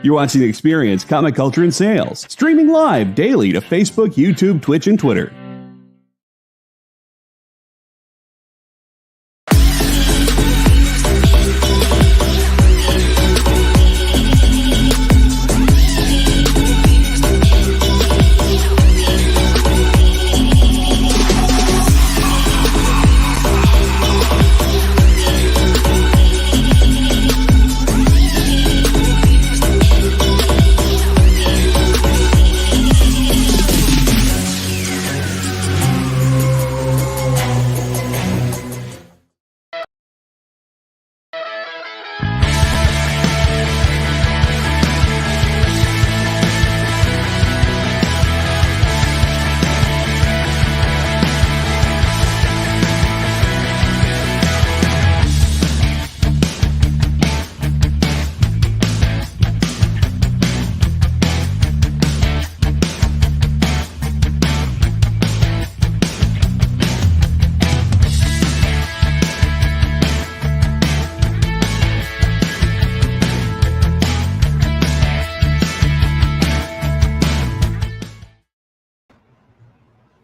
You're watching The Experience Comic Culture and Sales, streaming live daily to Facebook, YouTube, Twitch, and Twitter.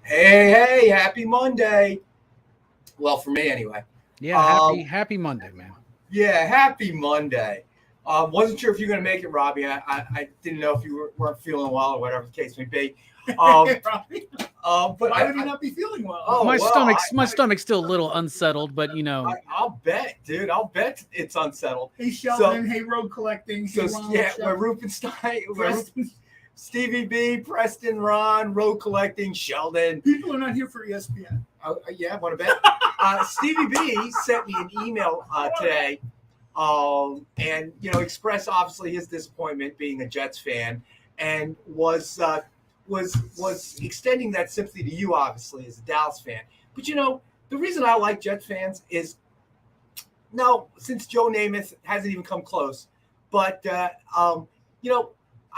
Hey, happy Monday. Well, for me anyway. Yeah, happy Monday, man. Yeah, happy Monday. Wasn't sure if you're going to make it, Robbie. I didn't know if you weren't feeling well or whatever the case may be. But why would he not be feeling well? Oh, my well, stomach's still a little unsettled, but you know. I'll bet, dude. I'll bet it's unsettled. Hey, Sheldon. Hey, Road Collecting. So, yeah, we're Rupenstein. Stevie B, Preston, Ron, Road Collecting, Sheldon. People are not here for ESPN. Yeah, want to bet? Stevie B sent me an email today, and expressed obviously his disappointment being a Jets fan, and was extending that sympathy to you, obviously, as a Dallas fan. But the reason I like Jets fans is, since Joe Namath hasn't even come close, but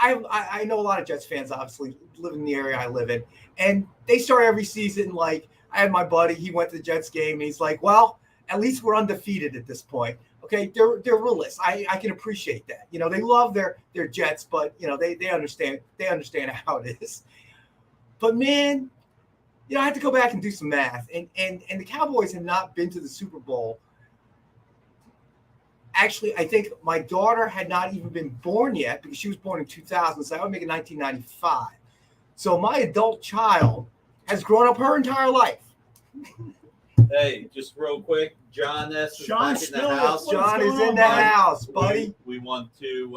I know a lot of Jets fans, obviously, live in the area I live in, and they start every season like, I had my buddy, he went to the Jets game, and he's like, well, at least we're undefeated at this point. Okay, they're realists. I can appreciate that. They love their Jets, but they understand how it is. But man, I had to go back and do some math, and the Cowboys have not been to the Super Bowl. Actually, I think my daughter had not even been born yet because she was born in 2000, so that would make it 1995. So my adult child has grown up her entire life. Hey, just real quick, John S. is Sean's back in the house. John is in the house, buddy. We want to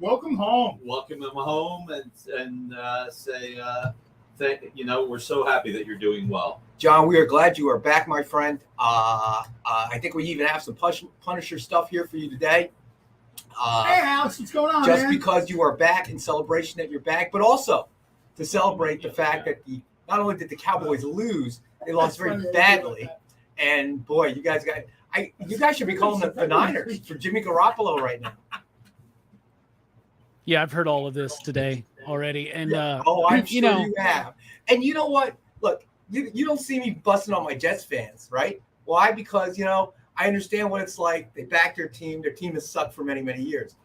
Welcome home. welcome him home and say, we're so happy that you're doing well. John, we are glad you are back, my friend. I think we even have some Punisher stuff here for you today. Hey, Alex, what's going on, Just man? because you are back, in celebration that you're back, but also to celebrate the fact that not only did the Cowboys lose, they lost very badly. And boy, you guys should be calling the Niners for Jimmy Garoppolo right now. Yeah, I've heard all of this today already, and I'm sure you have. And you know what? Look, you don't see me busting on my Jets fans, right? Why? Because I understand what it's like. They back their team. Their team has sucked for many, many years.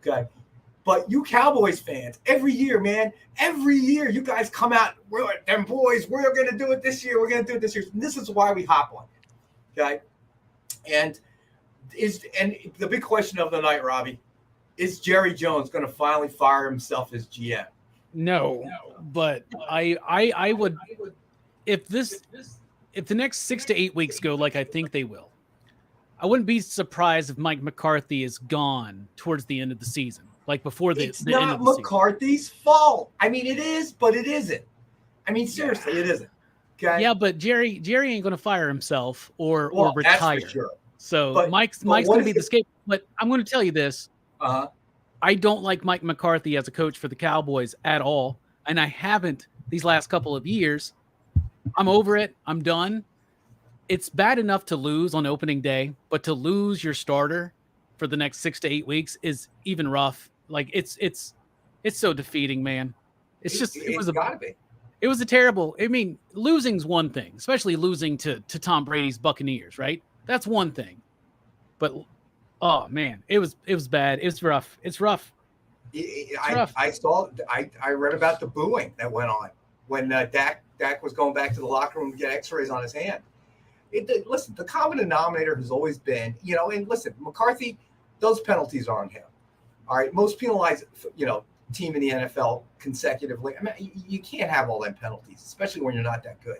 Okay. But you Cowboys fans, every year, man, you guys come out, them boys, we're going to do it this year. We're going to do it this year. And this is why we hop on. Okay. And the big question of the night, Robbie, is Jerry Jones going to finally fire himself as GM? no, but I would, if the next 6 to 8 weeks go like I think they will, I wouldn't be surprised if Mike McCarthy is gone towards the end of the season, like before the end of the season. It's not McCarthy's fault. I mean, it is, but it isn't. I mean, seriously, It isn't. Okay. Yeah, but Jerry ain't going to fire himself or retire. That's for sure. So But Mike's going to be the it- scapegoat. But I'm going to tell you this: Uh-huh. I don't like Mike McCarthy as a coach for the Cowboys at all, and I haven't these last couple of years. I'm over it. I'm done. It's bad enough to lose on opening day, but to lose your starter for the next 6 to 8 weeks is even rough. Like it's so defeating, man. It was a terrible. I mean, losing's one thing, especially losing to Tom Brady's Buccaneers, right? That's one thing. But oh man, it was bad. It's rough. It's rough. I read about the booing that went on when Dak was going back to the locker room to get X-rays on his hand. Listen, the common denominator has always been, and listen, McCarthy, those penalties are on him. All right, most penalized, team in the NFL consecutively. I mean, you can't have all them penalties, especially when you're not that good.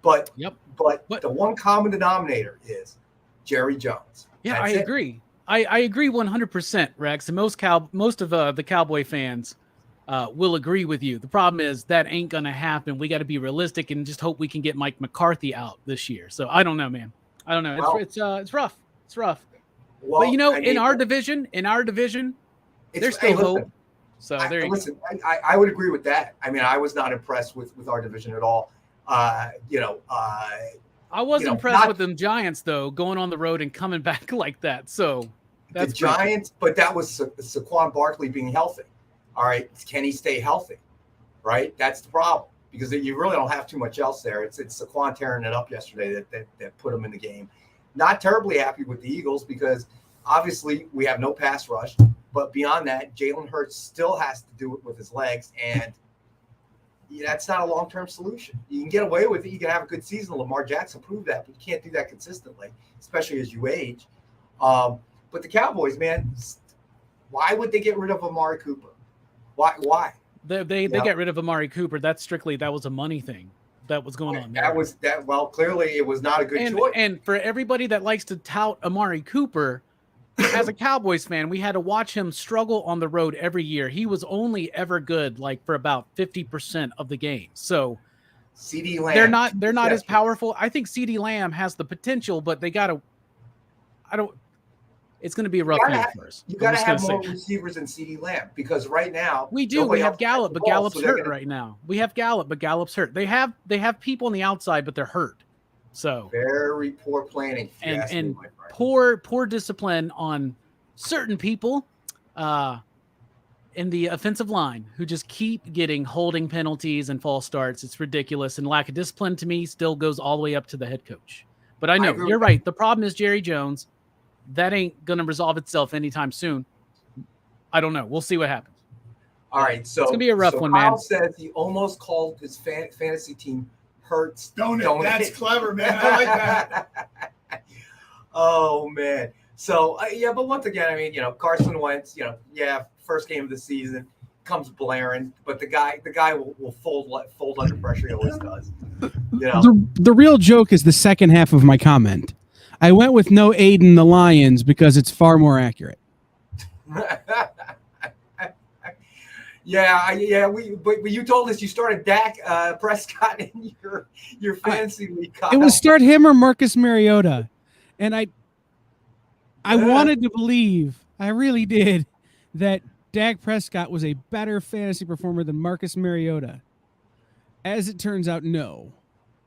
But the one common denominator is Jerry Jones. Yeah, That's I agree. I agree 100%, Rex. And most of the Cowboy fans will agree with you. The problem is that ain't gonna happen. We got to be realistic and just hope we can get Mike McCarthy out this year. So I don't know, man. I don't know. Well, it's rough. It's rough. Well, but in our division, there's still hope. So there you go. I would agree with that. I mean, I was not impressed with our division at all. I was impressed with them Giants though, going on the road and coming back like that. So that's the Giants, but that was Saquon Barkley being healthy. All right, can he stay healthy? Right, that's the problem because you really don't have too much else there. It's Saquon tearing it up yesterday that put him in the game. Not terribly happy with the Eagles because obviously we have no pass rush, but beyond that, Jalen Hurts still has to do it with his legs, and that's not a long-term solution. You can get away with it. You can have a good season. Lamar Jackson proved that, but you can't do that consistently, especially as you age. But the Cowboys, man, why would they get rid of Amari Cooper? Why? They get rid of Amari Cooper. That was a money thing that was going on there. Well, clearly it was not a good choice. And for everybody that likes to tout Amari Cooper, as a Cowboys fan, we had to watch him struggle on the road every year. He was only ever good for about 50% of the game. So CeeDee Lamb, they're not as powerful. I think CeeDee Lamb has the potential, but it's going to be a rough year for us. You got to have more receivers than CeeDee Lamb because right now we do. We have Gallup, but Gallup's hurt right now. We have Gallup, but Gallup's hurt. They have people on the outside, but they're hurt. So very poor planning and poor discipline on certain people in the offensive line who just keep getting holding penalties and false starts. It's ridiculous, and lack of discipline to me still goes all the way up to the head coach. But I know you're right. The problem is Jerry Jones. That ain't going to resolve itself anytime soon. I don't know. We'll see what happens. All right, so it's going to be a rough one, man. Kyle says he almost called his fantasy team Hurts. Don't it? That's clever, man. I like that. Oh, man. So, but once again, I mean, Carson Wentz, first game of the season, comes blaring, but the guy will fold under pressure. He always does. The real joke is the second half of my comment. I went with no Aiden the Lions because it's far more accurate. But you told us you started Dak Prescott in your fantasy league. Kyle. It was start him or Marcus Mariota, and I wanted to believe, I really did, that Dak Prescott was a better fantasy performer than Marcus Mariota. As it turns out, no.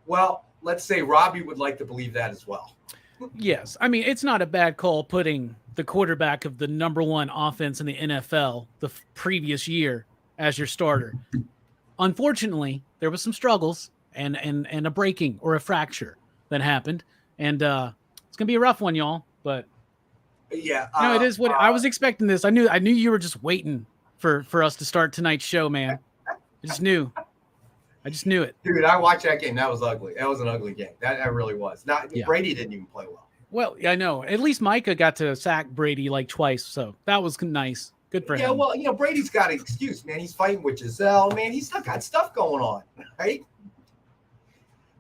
Well, let's say Robbie would like to believe that as well. Yes. I mean, it's not a bad call putting the quarterback of the number one offense in the NFL the previous year as your starter. Unfortunately, there was some struggles and a breaking or a fracture that happened. And it's going to be a rough one, y'all. But yeah, it is what I was expecting this. I knew you were just waiting for us to start tonight's show, man. I just knew it. Dude, I watched that game. That was ugly. That was an ugly game. That really was. Brady didn't even play well. Well, I know. At least Micah got to sack Brady twice, so that was nice. Good for him. Yeah, well, Brady's got an excuse, man. He's fighting with Giselle, man. He's still got stuff going on, right?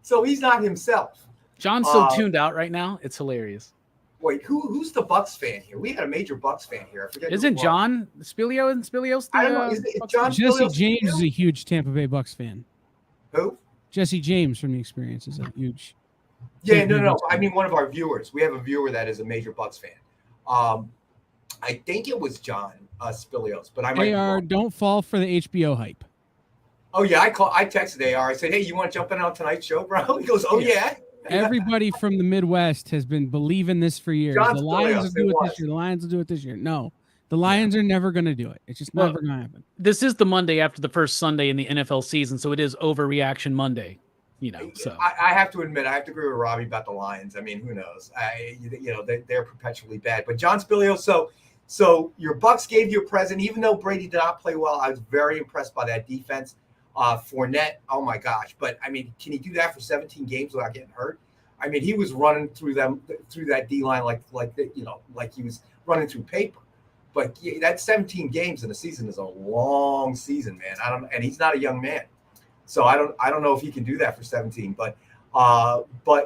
So he's not himself. John's so tuned out right now. It's hilarious. Wait, who's the Bucks fan here? We had a major Bucks fan here. I forget. Isn't John Spilio and Spilios? I don't know. Is John Jesse Spilios James is a huge Tampa Bay Bucks fan. Who? Jesse James from The Experience is a huge. Yeah, no. I mean, one of our viewers. We have a viewer that is a major Bucks fan. I think it was John Spilios, but I might. AR, don't fall for the HBO hype. Oh yeah, I texted AR. I said, "Hey, you want to jump in on tonight's show, bro?" He goes, "Oh yeah." Everybody from the Midwest has been believing this for years. John the Lions Spilios, will do it this year. The Lions will do it this year. No, the Lions are never going to do it. It's just never going to happen. This is the Monday after the first Sunday in the NFL season, so it is overreaction Monday. So I have to admit, I have to agree with Robbie about the Lions. I mean, who knows? They're perpetually bad. But John Spilios, so So your Bucks gave you a present, even though Brady did not play well. I was very impressed by that defense. Fournette, oh my gosh! But I mean, can he do that for 17 games without getting hurt? I mean, he was running through that D line like he was running through paper. But that 17 games in a season is a long season, man. And he's not a young man, so I don't know if he can do that for 17. But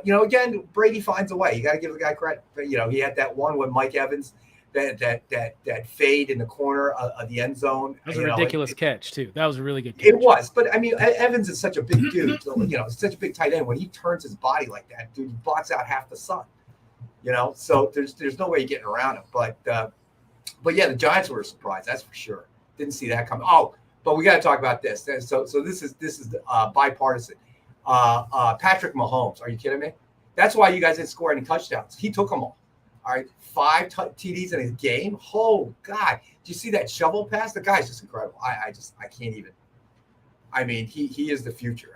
again, Brady finds a way. You got to give the guy credit. He had that one with Mike Evans. That fade in the corner of the end zone. That was a ridiculous catch too. That was a really good catch. It was, but I mean, Evans is such a big dude. So, such a big tight end. When he turns his body like that, dude, he blocks out half the sun. So there's no way you're getting around him. But yeah, the Giants were a surprise. That's for sure. Didn't see that coming. Oh, but we got to talk about this. So this is bipartisan. Patrick Mahomes. Are you kidding me? That's why you guys didn't score any touchdowns. He took them all. All right, 5 TDs in his game. Oh God! Did you see that shovel pass? The guy's just incredible. I can't even. I mean, he is the future.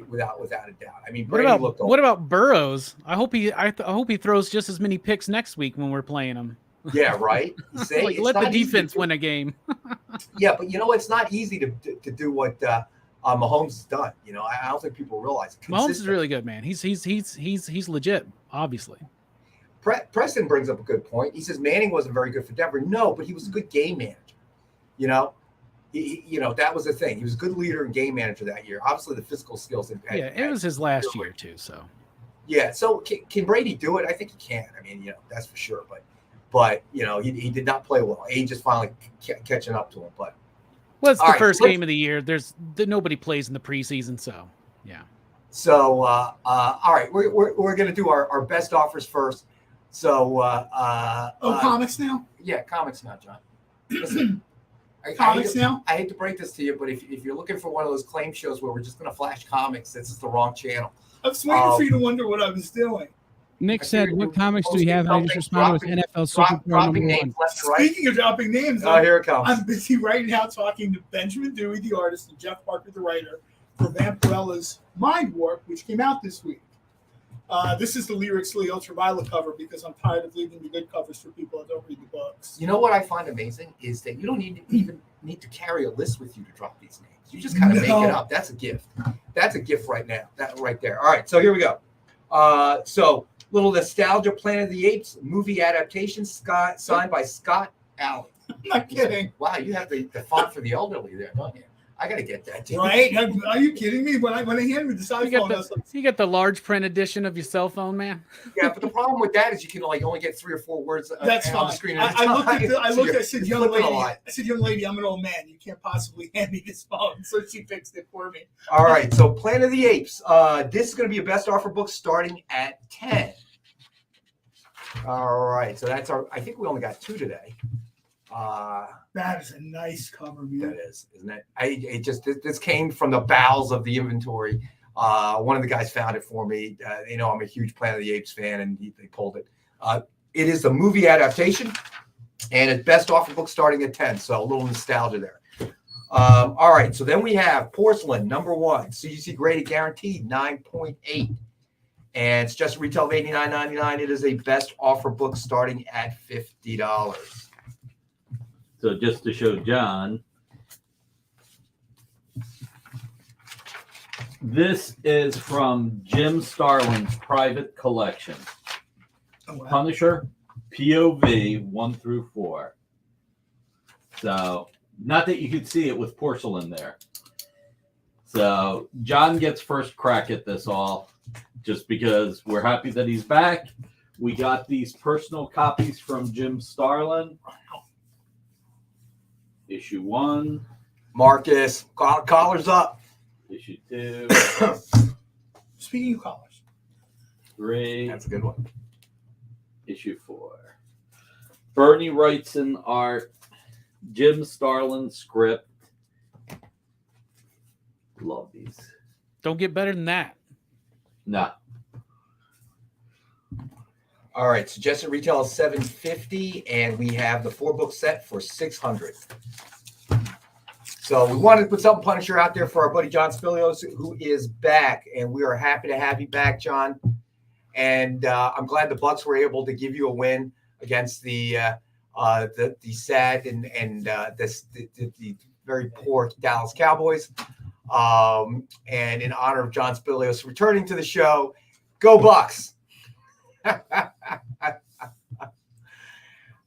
Without a doubt. I mean, Brady looked old. What about Burrows? I hope he throws just as many picks next week when we're playing him. Yeah, right. See, let the defense win a game. Yeah, but it's not easy to do what Mahomes has done. I don't think people realize it. Mahomes is really good, man. He's legit, obviously. Preston brings up a good point. He says Manning wasn't very good for Denver. No, but he was a good game manager. That was the thing. He was a good leader and game manager that year. Obviously, the physical skills. It was his last year too. So. Yeah. So can Brady do it? I think he can. I mean, that's for sure. But he did not play well. Age is finally catching up to him. But it's the first game of the year. Nobody plays in the preseason, so yeah. So all right, we're gonna do our best offers first. So comics now? Yeah, comics now, John. Listen, comics now? I hate to break this to you, but if you're looking for one of those claim shows where we're just going to flash comics, this is the wrong channel. I was waiting for you to wonder what I was doing. Nick said, "What comics do we have?" And I just responded with NFL Super Bowl dropping names left and right. Speaking of dropping names, here it comes. I'm busy right now talking to Benjamin Dewey, the artist, and Jeff Parker, the writer, for Vampirella's Mind Warp, which came out this week. This is the Lyrics Lee Ultraviolet cover because I'm tired of leaving the good covers for people that don't read the books. You know what I find amazing is that you don't even need to carry a list with you to drop these names. You just kind of make it up. That's a gift. That's a gift right now. That right there. All right, so here we go. So little nostalgia, Planet of the Apes movie adaptation, signed by Scott Allen. I'm not kidding. Wow, you have the font for the elderly there, don't you? I gotta get that. Dude. Right? Are you kidding me? When I handed me the side phone, you get the large print edition of your cell phone, man. Yeah, but the problem with that is you can only get 3 or 4 words on the screen at a time. I said, young lady, I'm an old man. You can't possibly hand me this phone. So she fixed it for me. All right. So Planet of the Apes. This is going to be a best offer book starting at 10. All right. So that's I think we only got 2 today. That is a nice cover, man. That is, isn't it? This came from the bowels of the inventory. One of the guys found it for me. They know I'm a huge Planet of the Apes fan, and they pulled it. It is the movie adaptation, and it's best offer book starting at 10. So a little nostalgia there. All right. So then we have Porcelain #1, CGC graded guaranteed 9.8, and it's just a retail of $89.99. It is a best offer book starting at $50. So just to show John, this is from Jim Starlin's private collection. Oh, wow. Punisher, POV 1 through 4. So not that you could see it with porcelain there. So John gets first crack at this all, just because we're happy that he's back. We got these personal copies from Jim Starlin. Issue 1. Marcus, collars up. Issue 2. Speaking of collars. 3. That's a good one. Issue 4. Bernie Wrightson art. Jim Starlin script. Love these. Don't get better than that. Nah. All right, suggested retail is $750, and we have the 4-book set for $600. So we wanted to put something Punisher out there for our buddy John Spilios, who is back, and we are happy to have you back, John. And I'm glad the Bucks were able to give you a win against the the sad and the very poor Dallas Cowboys. And in honor of John Spilios returning to the show, go Bucks!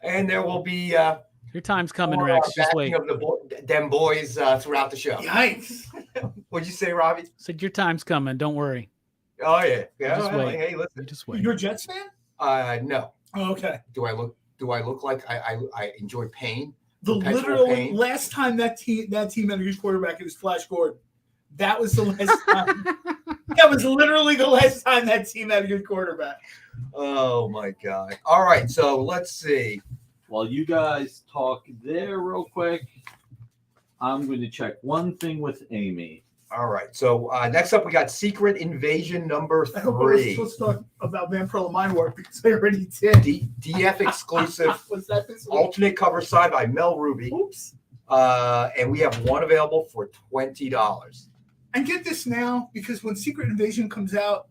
And there will be your time's coming, Rex. Just wait. Of them boys throughout the show. Yikes! What'd you say, Robbie? Said your time's coming. Don't worry. Oh yeah. Just wait. Hey, listen. Just wait. You're a Jets fan? No. Oh, okay. Do I look like I enjoy pain? Literally last time that team had a good quarterback, it was Flash Gordon. That was the last time. That was literally the last time that team had a good quarterback. Oh my God! All right, so let's see. While you guys talk there real quick, I'm going to check one thing with Amy. All right, so next up we got Secret Invasion number 3. Let's talk about Vampirella Mind Warp because I already did. DF exclusive. Was that this week? Alternate cover side by Mel Ruby. Oops. And we have one available for $20. And get this now, because when Secret Invasion comes out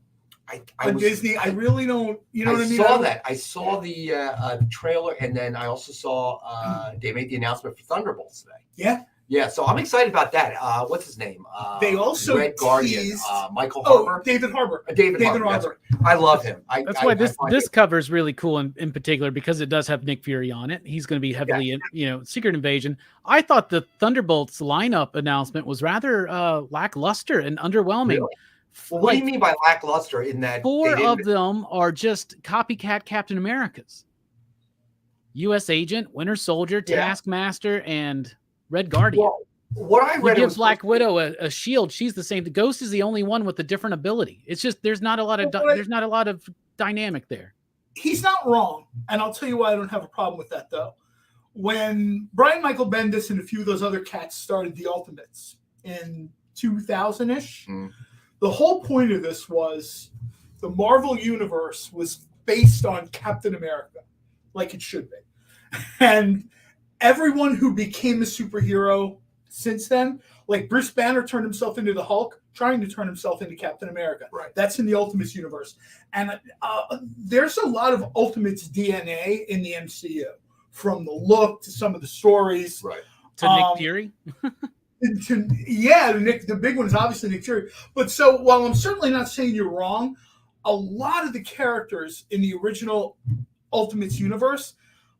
on was, Disney, I really don't, you know what I mean? I saw the trailer, and then I also saw they made the announcement for Thunderbolts today. Yeah. Yeah, so I'm excited about that. What's his name? They also Red Guardian, teased, Michael Harper. David Harbour. David Harbour. I love him. That's why this cover is really cool in particular, because it does have Nick Fury on it. He's going to be heavily in, Secret Invasion. I thought the Thunderbolts lineup announcement was rather lackluster and underwhelming. Really? Well, what do you mean by lackluster in that? 4 of them are just copycat Captain Americas. U.S. Agent, Winter Soldier, Taskmaster, and Red Guardian. Well, what I read, you give Black Widow a shield. She's the same. The Ghost is the only one with a different ability. It's just there's not a lot of dynamic there. He's not wrong, and I'll tell you why I don't have a problem with that though. When Brian Michael Bendis and a few of those other cats started the Ultimates in 2000-ish, the whole point of this was the Marvel Universe was based on Captain America, like it should be, and everyone who became a superhero since then, like Bruce Banner turned himself into the Hulk, trying to turn himself into Captain America. Right. That's in the Ultimates universe. And there's a lot of Ultimates DNA in the MCU, from the look to some of the stories. Right. To Nick Fury? The big one is obviously Nick Fury. But so while I'm certainly not saying you're wrong, a lot of the characters in the original Ultimates universe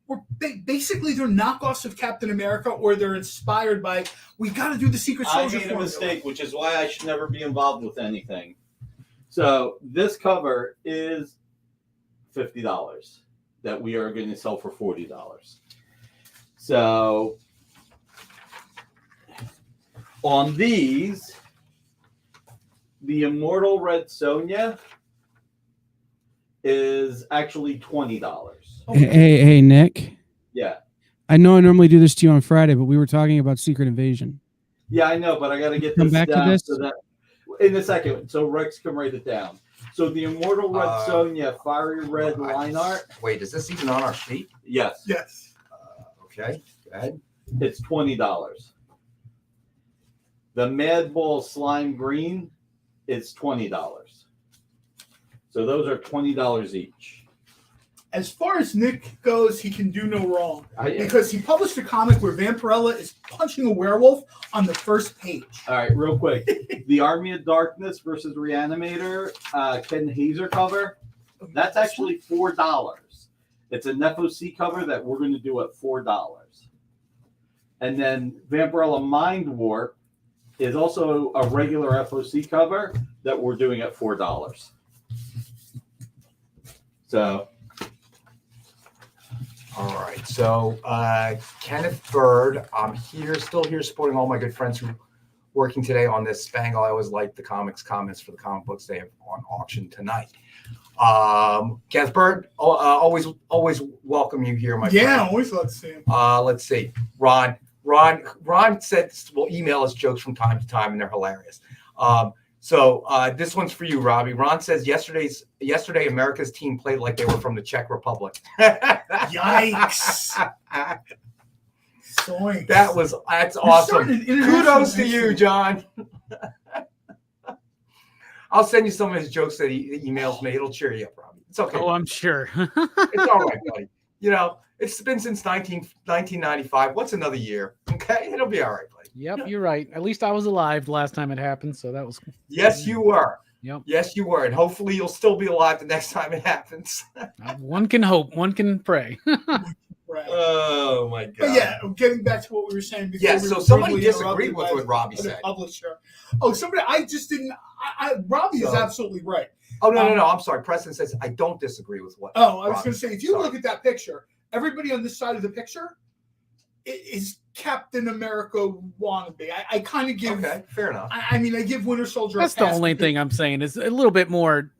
were basically they're knockoffs of Captain America, or they're inspired by, we got to do the Secret Soldier. I made a mistake, which is why I should never be involved with anything. So this cover is $50 that we are going to sell for $40. So on these, the Immortal Red Sonja is actually $20. Hey, Nick. Yeah. I know I normally do this to you on Friday, but we were talking about Secret Invasion. Yeah, I know, but I got to get Come this back down to this so that in a second. So Rex can write it down. So the Immortal Red Sonja Fiery Red line art. Wait, is this even on our sheet? Yes. Yes. Okay. Go ahead. It's $20. The Mad Bull Slime Green is $20. So those are $20 each. As far as Nick goes, he can do no wrong, because he published a comic where Vampirella is punching a werewolf on the first page. All right, real quick. The Army of Darkness versus Reanimator, Ken Hazer cover, that's actually $4. It's a FOC cover that we're going to do at $4. And then Vampirella Mind Warp is also a regular FOC cover that we're doing at $4. So... All right, so Kenneth Bird, I'm still here supporting all my good friends who are working today on this Spangle. I always like the comics comments for the comic books they have on auction tonight. Kenneth Bird, always welcome you here, my friend. Yeah, always love to see him. Let's see, Ron said will email us jokes from time to time, and they're hilarious. So this one's for you, Robbie. Ron says yesterday America's team played like they were from the Czech Republic. Yikes! Soink. That's awesome. Kudos to you, John. I'll send you some of his jokes that he emails me. It'll cheer you up, Robbie. It's okay. Oh, I'm sure. It's all right, buddy. It's been since 1995. What's another year? Okay, it'll be all right, buddy. Yep, you're right. At least I was alive the last time it happened, so that was. Yes, you were. Yep. Yes, you were, and hopefully you'll still be alive the next time it happens. One can hope. One can pray. Right. Oh my God! But yeah, getting back to what we were saying before. Yeah, we so were somebody brutally disagreed with interrupted what Robbie by the said. Publisher. Oh, somebody. I just didn't. Robbie is absolutely right. Oh no! I'm sorry. Preston says I don't disagree with what. Oh, I was going to say, if you Sorry. look at that picture, everybody on this side of the picture is Captain America wannabe. I kind of give. Okay, fair enough. I mean, I give Winter Soldier. That's a pass the only because- thing I'm saying is a little bit more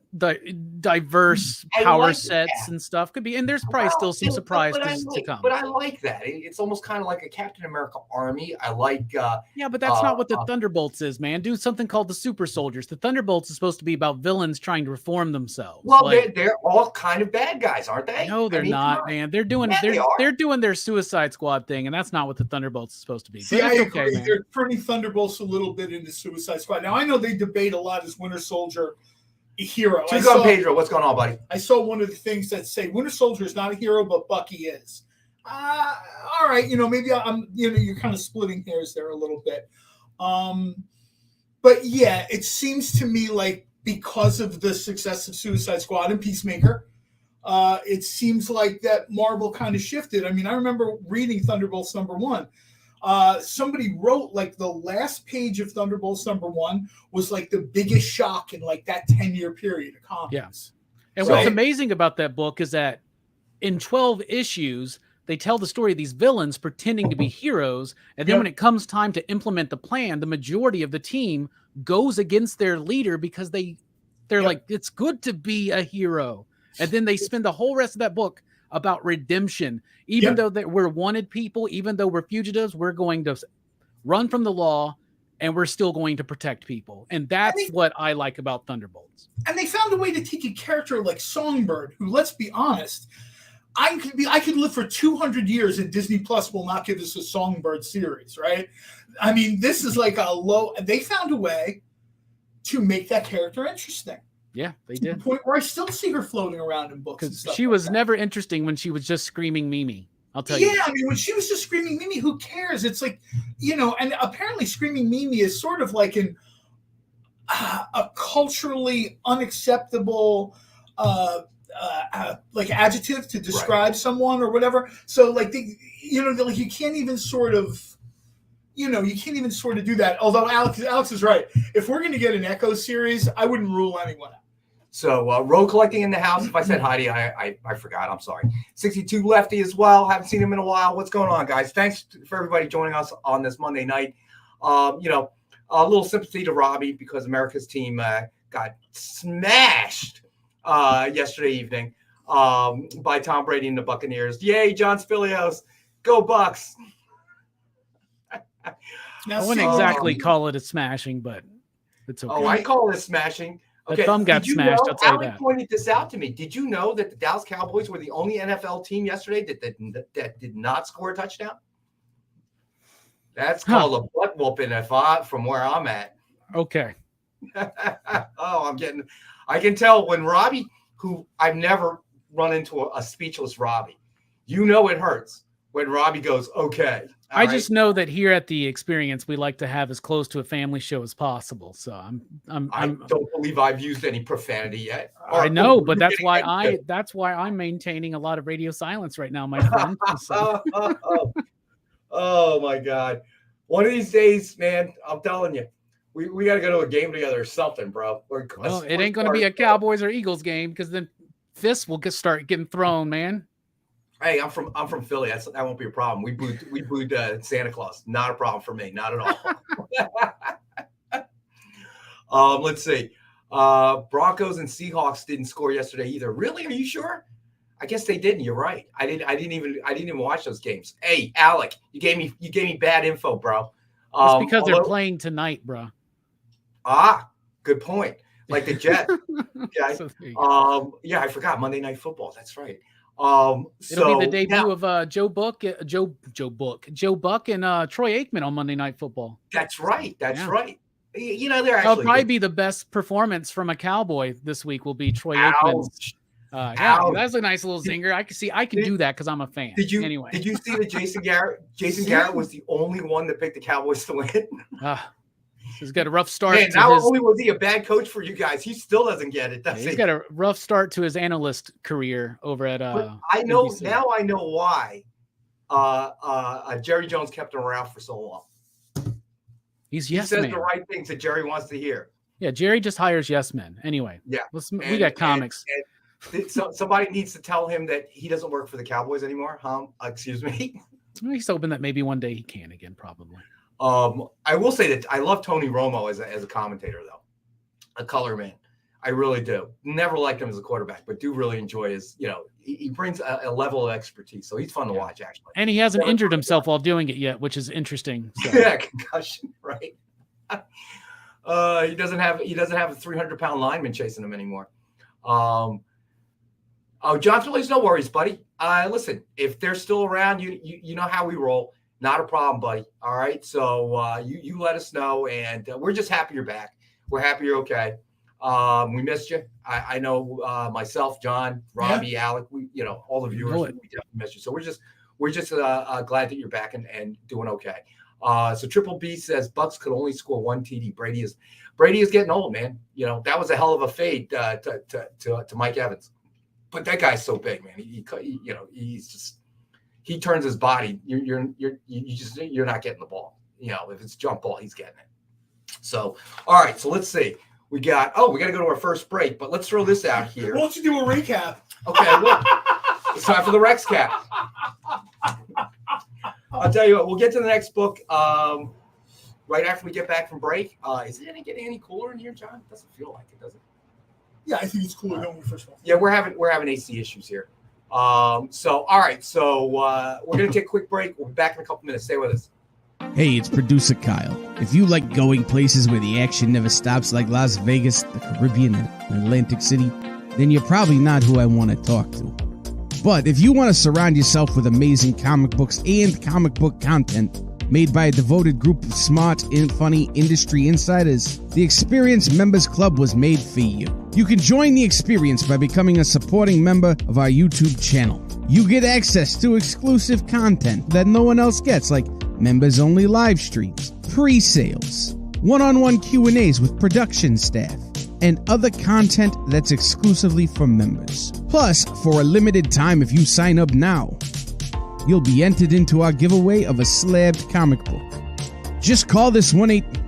diverse I power like sets that. and stuff could be, and there's probably still some surprises to come. But I like that. It's almost kind of like a Captain America army. I like. Yeah, but that's not what the Thunderbolts is, man. Do something called the Super Soldiers. The Thunderbolts is supposed to be about villains trying to reform themselves. Well, they're all kind of bad guys, aren't they? No, they're not, man. They're doing they're doing their Suicide Squad thing, and that's not what the Thunderbolts is supposed to be. See, I it's agree. man. They're turning Thunderbolts a little bit into Suicide Squad. Now, I know they debate a lot as Winter Soldier a hero. Pedro, what's going on, buddy? I saw one of the things that say Winter Soldier is not a hero, but Bucky is. All right, maybe I'm. You're kind of splitting hairs there a little bit. But yeah, it seems to me like because of the success of Suicide Squad and Peacemaker, it seems like that Marvel kind of shifted. I mean, I remember reading Thunderbolts #1. Somebody wrote like the last page of Thunderbolts #1 was like the biggest shock in like that 10-year period of comics. Yes. And what's amazing about that book is that in 12 issues, they tell the story of these villains pretending to be heroes. And then when it comes time to implement the plan, the majority of the team goes against their leader because they're like, it's good to be a hero. And then they spend the whole rest of that book about redemption. Even though we're wanted people, even though we're fugitives, we're going to run from the law and we're still going to protect people. And that's what I like about Thunderbolts. And they found a way to take a character like Songbird, who, let's be honest, I could live for 200 years and Disney Plus will not give us a Songbird series, right? I mean, this is like they found a way to make that character interesting. Yeah, they to did. the point where I still see her floating around in books and stuff. She was never interesting when she was just screaming Mimi. I'll tell you. Yeah, I mean, when she was just screaming Mimi, who cares? It's like, and apparently screaming Mimi is sort of like a culturally unacceptable like adjective to describe someone or whatever. So like you can't even sort of do that. Although Alex is right. If we're going to get an Echo series, I wouldn't rule anyone out. So road collecting in the house. If I said Heidi, I forgot. I'm sorry. 62 Lefty as well. Haven't seen him in a while. What's going on, guys? Thanks for everybody joining us on this Monday night. A little sympathy to Robbie because America's team got smashed yesterday evening by Tom Brady and the Buccaneers. Yay, John Spilios. Go Bucks. I wouldn't exactly call it a smashing, but it's okay. Oh, I call it a smashing. Okay. The thumb got smashed. I'll tell you that. pointed this out to me. Did you know that the Dallas Cowboys were the only NFL team yesterday that did not score a touchdown? That's called a butt whooping from where I'm at. Okay. I can tell when Robbie, who I've never run into a speechless Robbie, it hurts when Robbie goes, okay. I just know that here at the Experience, we like to have as close to a family show as possible. So I don't believe I've used any profanity yet. I know, but that's why I'm maintaining a lot of radio silence right now, my friend. Oh my God. One of these days, man, I'm telling you, we got to go to a game together or something, bro. Well, it ain't going to be a Cowboys or Eagles game because then fists will start getting thrown, man. Hey, I'm from Philly. That won't be a problem. We booed Santa Claus. Not a problem for me. Not at all. Let's see. Broncos and Seahawks didn't score yesterday either. Really? Are you sure? I guess they didn't. You're right. I didn't even watch those games. Hey, Alec, you gave me bad info, bro. It's because they're playing tonight, bro. Good point. Like the Jets. Okay. I forgot Monday Night Football. That's right. It'll be the debut of Joe Buck and Troy Aikman on Monday Night Football. That's right. They're actually. That'll probably be the best performance from a Cowboy this week. Will be Troy Aikman. Yeah, that's a nice little zinger. I can do that because I'm a fan. Did you anyway? Did you see that Jason Garrett was the only one that picked the Cowboys to win? He's got a rough start. Man, not only was he a bad coach for you guys, he still doesn't get it. He's got a rough start to his analyst career over at. I know NBC. Now. I know why. Jerry Jones kept him around for so long. He says the right things that Jerry wants to hear. Yeah, Jerry just hires yes men. Anyway, yeah, we got comics. So somebody needs to tell him that he doesn't work for the Cowboys anymore. Excuse me. He's hoping that maybe one day he can again, probably. I will say that I love Tony Romo as a commentator, though, a color man. I really do. Never liked him as a quarterback, but do really enjoy his. He brings a level of expertise, so he's fun to watch actually. And he hasn't injured himself while doing it yet, which is interesting. So. Yeah, concussion, right? He doesn't have a 300-pound lineman chasing him anymore. John Phillies, no worries, buddy. Listen, if they're still around, you know how we roll. Not a problem, buddy. All right. So you let us know, and we're just happy you're back. We're happy you're okay. We missed you. I know myself, John, Robbie, Alec, all the viewers, we definitely missed you. So we're just glad that you're back and doing okay. So Triple B says Bucks could only score one TD. Brady is getting old, man. That was a hell of a fade to Mike Evans, but that guy's so big, man. He turns his body. You're not getting the ball. If it's jump ball, he's getting it. So all right. So let's see. We got to go to our first break, but let's throw this out here. Why don't you do a recap? Okay, look, it's time for the Rex cap. I'll tell you what, we'll get to the next book right after we get back from break. Is it getting any cooler in here, John? It doesn't feel like it, does it? Yeah, I think it's cooler than we first of all. Yeah, we're having AC issues here. So all right, so we're gonna take a quick break. We'll be back in a couple minutes. Stay with us. Hey, it's producer Kyle. If you like going places where the action never stops, like Las Vegas, the Caribbean, and Atlantic City, then you're probably not who I want to talk to. But if you want to surround yourself with amazing comic books and comic book content made by a devoted group of smart and funny industry insiders, the Experience Members Club was made for you. You can join the experience by becoming a supporting member of our YouTube channel. You get access to exclusive content that no one else gets, like members-only live streams, pre-sales, one-on-one Q&As with production staff, and other content that's exclusively for members. Plus, for a limited time, if you sign up now, you'll be entered into our giveaway of a slabbed comic book. Just call this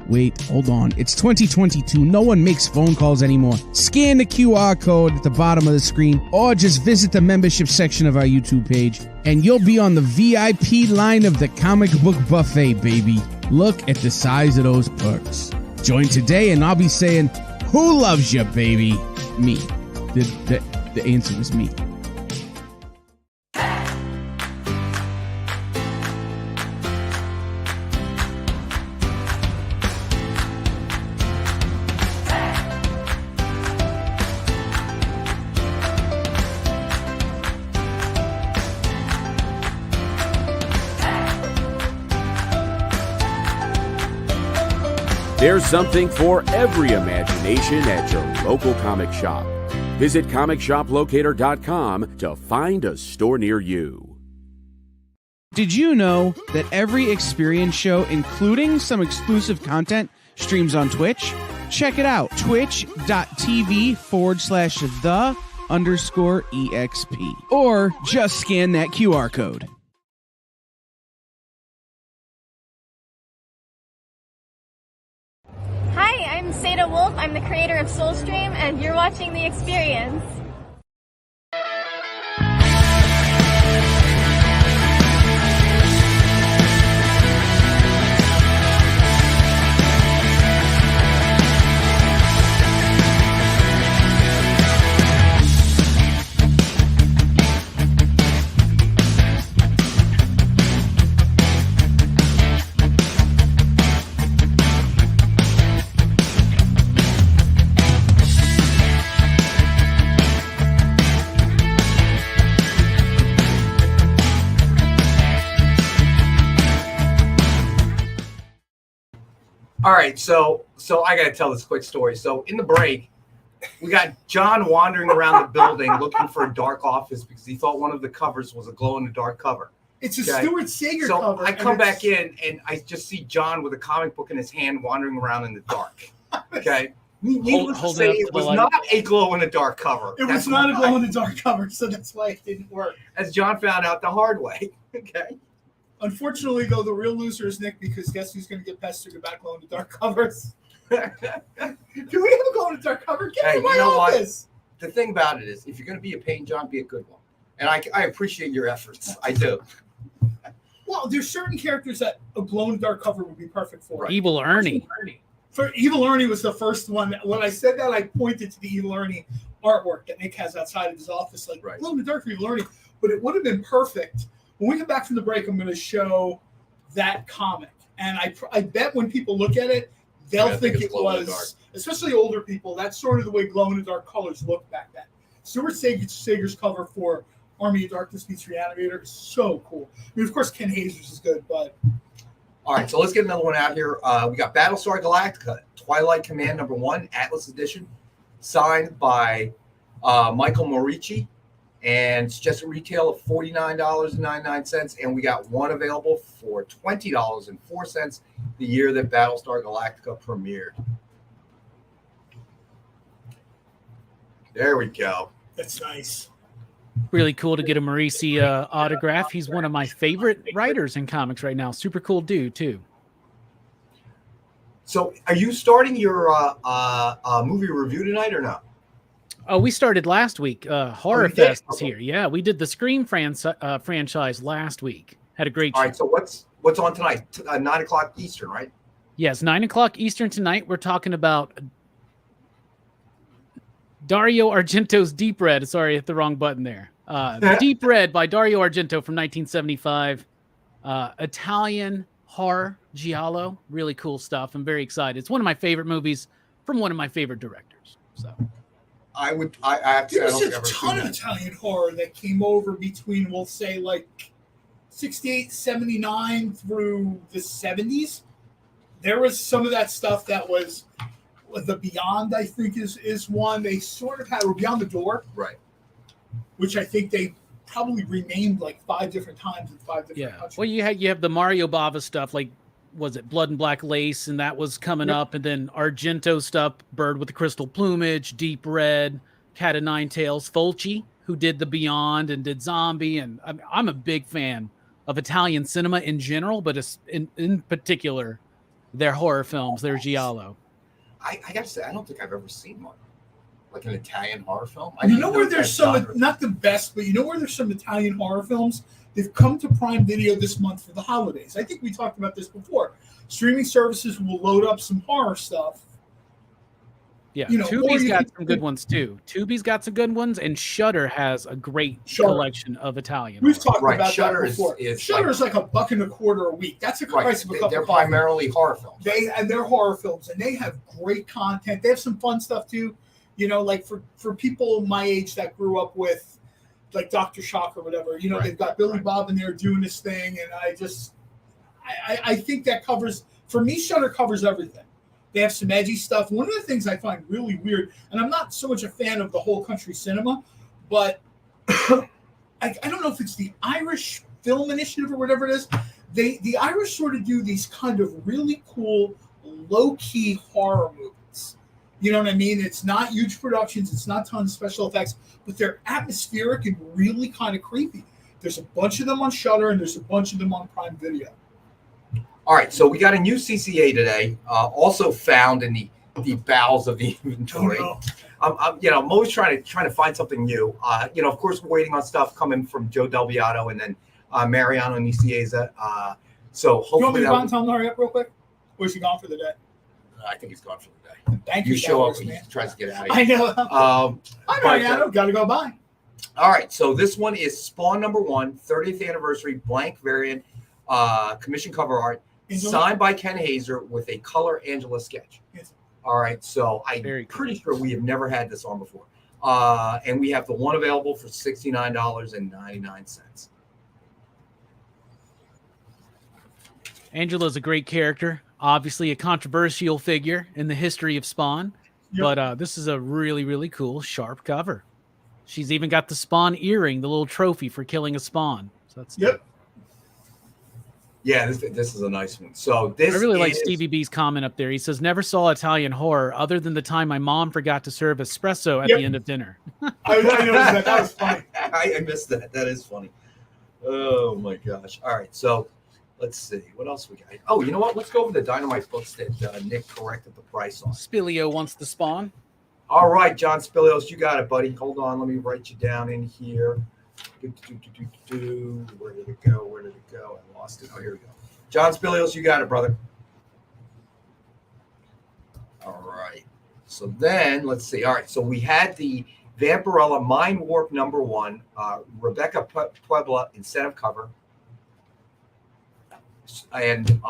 Wait, hold on. It's 2022. No one makes phone calls anymore. Scan the QR code at the bottom of the screen, or just visit the membership section of our YouTube page, and you'll be on the VIP line of the comic book buffet, baby. Look at the size of those perks. Join today, and I'll be saying, who loves you, baby? Me. The answer is me. There's something for every imagination at your local comic shop. Visit comicshoplocator.com to find a store near you. Did you know that every Experience show, including some exclusive content, streams on Twitch? Check it out, twitch.tv/the_EXP. Or just scan that QR code. Hi, I'm Seda Wolf. I'm the creator of Soulstream, and you're watching The Experience. All right, so I got to tell this quick story. So in the break, We got John wandering around the building looking for a dark office because he thought one of the covers was a glow-in-the-dark cover. It's a Stuart Sager so cover. I come back in and I just see John with a comic book in his hand wandering around in the dark. Okay. Needless to say, it was not a glow-in-the-dark cover. It was not a glow-in-the-dark cover, so that's why it didn't work. As John found out the hard way. Okay. Unfortunately, though, the real loser is Nick because guess who's going to get pestered about glow-in-the-dark covers? Do we have a glow-in-the-dark cover? Get in my office. The thing about it is, if you're going to be a pain, John, be a good one. And I appreciate your efforts. I do. Well, there's certain characters that a glow-in-the-dark cover would be perfect for. Right. Evil Ernie. For Evil Ernie was the first one. When I said that, I pointed to the Evil Ernie artwork that Nick has outside of his office, like glow-in-the-dark for Evil Ernie. But it would have been perfect. When we come back from the break, I'm going to show that comic. And I bet when people look at it, they'll think it was, especially older people, that's sort of the way glow-in-the-dark colors looked back then. Stuart Sager's cover for Army of Darkness meets Reanimator is so cool. I mean, of course, Ken Hazer's is good, but... All right, so let's get another one out here. We got Battlestar Galactica, Twilight Command #1, Atlas Edition, signed by Michael Morici, and it's just a retail of $49.99, and we got one available for $20.04 the year that Battlestar Galactica premiered. There we go. That's nice. Really cool to get a Morici autograph. He's one of my favorite writers in comics right now. Super cool dude, too. So are you starting your movie review tonight or not? Oh, we started last week. Horror Fest is here. Yeah, we did the Scream franchise last week. Had a great show. All right, so what's on tonight? 9 o'clock Eastern, right? Yes, 9 o'clock Eastern tonight. We're talking about Dario Argento's Deep Red. Sorry, I hit the wrong button there. Deep Red by Dario Argento from 1975. Italian horror giallo. Really cool stuff. I'm very excited. It's one of my favorite movies from one of my favorite directors. So I have to say, there's a ton of Italian horror that came over between, we'll say, like 68, 79 through the 70s. There was some of that stuff that was the Beyond, I think, is one. They sort of had, or Beyond the Door. Right. Which I think they probably renamed like 5 different times in 5 different countries. Well, you have the Mario Bava stuff, like, was it Blood and Black Lace, and that was coming up, and then Argento stuff, Bird with the Crystal Plumage, Deep Red, Cat of Nine Tails, Fulci, who did the Beyond and did Zombie, and I'm a big fan of Italian cinema in general, but in particular, their horror films, their giallo. I got to say, I don't think I've ever seen one. Like an Italian horror film? You know where there's some, not the best, but you know where there's some Italian horror films? They've come to Prime Video this month for the holidays. I think we talked about this before. Streaming services will load up some horror stuff. Yeah, Tubi's got some good ones too. Tubi's got some good ones, and Shudder has a great collection of Italian. We've talked about Shudder that before. Shudder is like $1.25 a week. That's the price of a cup of coffee. They're primarily horror films. They're horror films, and they have great content. They have some fun stuff too. You know, like for people my age that grew up with like Dr. Shock or whatever, you know, they've got Billy Bob in there doing this thing. And I think that covers, for me, Shudder covers everything. They have some edgy stuff. One of the things I find really weird, and I'm not so much a fan of the whole country cinema, but I don't know if it's the Irish Film Initiative or whatever it is. The Irish sort of do these kind of really cool, low-key horror movies. You know what I mean? It's not huge productions. It's not tons of special effects, but they're atmospheric and really kind of creepy. There's a bunch of them on Shudder, and there's a bunch of them on Prime Video. All right, so we got a new CCA today, also found in the bowels of the inventory. Oh, no. I'm always trying to find something new. Of course, we're waiting on stuff coming from Joe Delviato and then Mariano Nicieza. So hopefully, you want me to go and tell him to hurry up real quick? Or is he gone for the day? I think he's gone for the day. Thank you. You show up and he tries to get out of here. here. I know. Hi, Mariano. Got to go by. All right, so this one is Spawn #1, 30th anniversary blank variant, commission cover art, signed by Ken Hazer with a color Angela sketch. Yes. All right, so I'm pretty sure we have never had this on before. And we have the one available for $69.99. Angela's a great character, obviously a controversial figure in the history of Spawn. but this is a really, really cool, sharp cover. She's even got the Spawn earring, the little trophy for killing a Spawn. So that's Yeah, this is a nice one. So this I really like Stevie B's comment up there. He says, "Never saw Italian horror other than the time my mom forgot to serve espresso at the end of dinner." I noticed that. That was funny. I missed that. That is funny. Oh my gosh! All right, so let's see what else we got. Oh, you know what? Let's go over the Dynamite books that Nick corrected the price on. Spilio wants the Spawn. All right, John Spilios, you got it, buddy. Hold on, let me write you down in here. Where did it go? Where did it go? I lost it. Oh, here we go. John Spilios, you got it, brother. All right. So then, let's see. All right, so we had the Vampirella Mind Warp #1, Rebecca Puebla incentive cover. And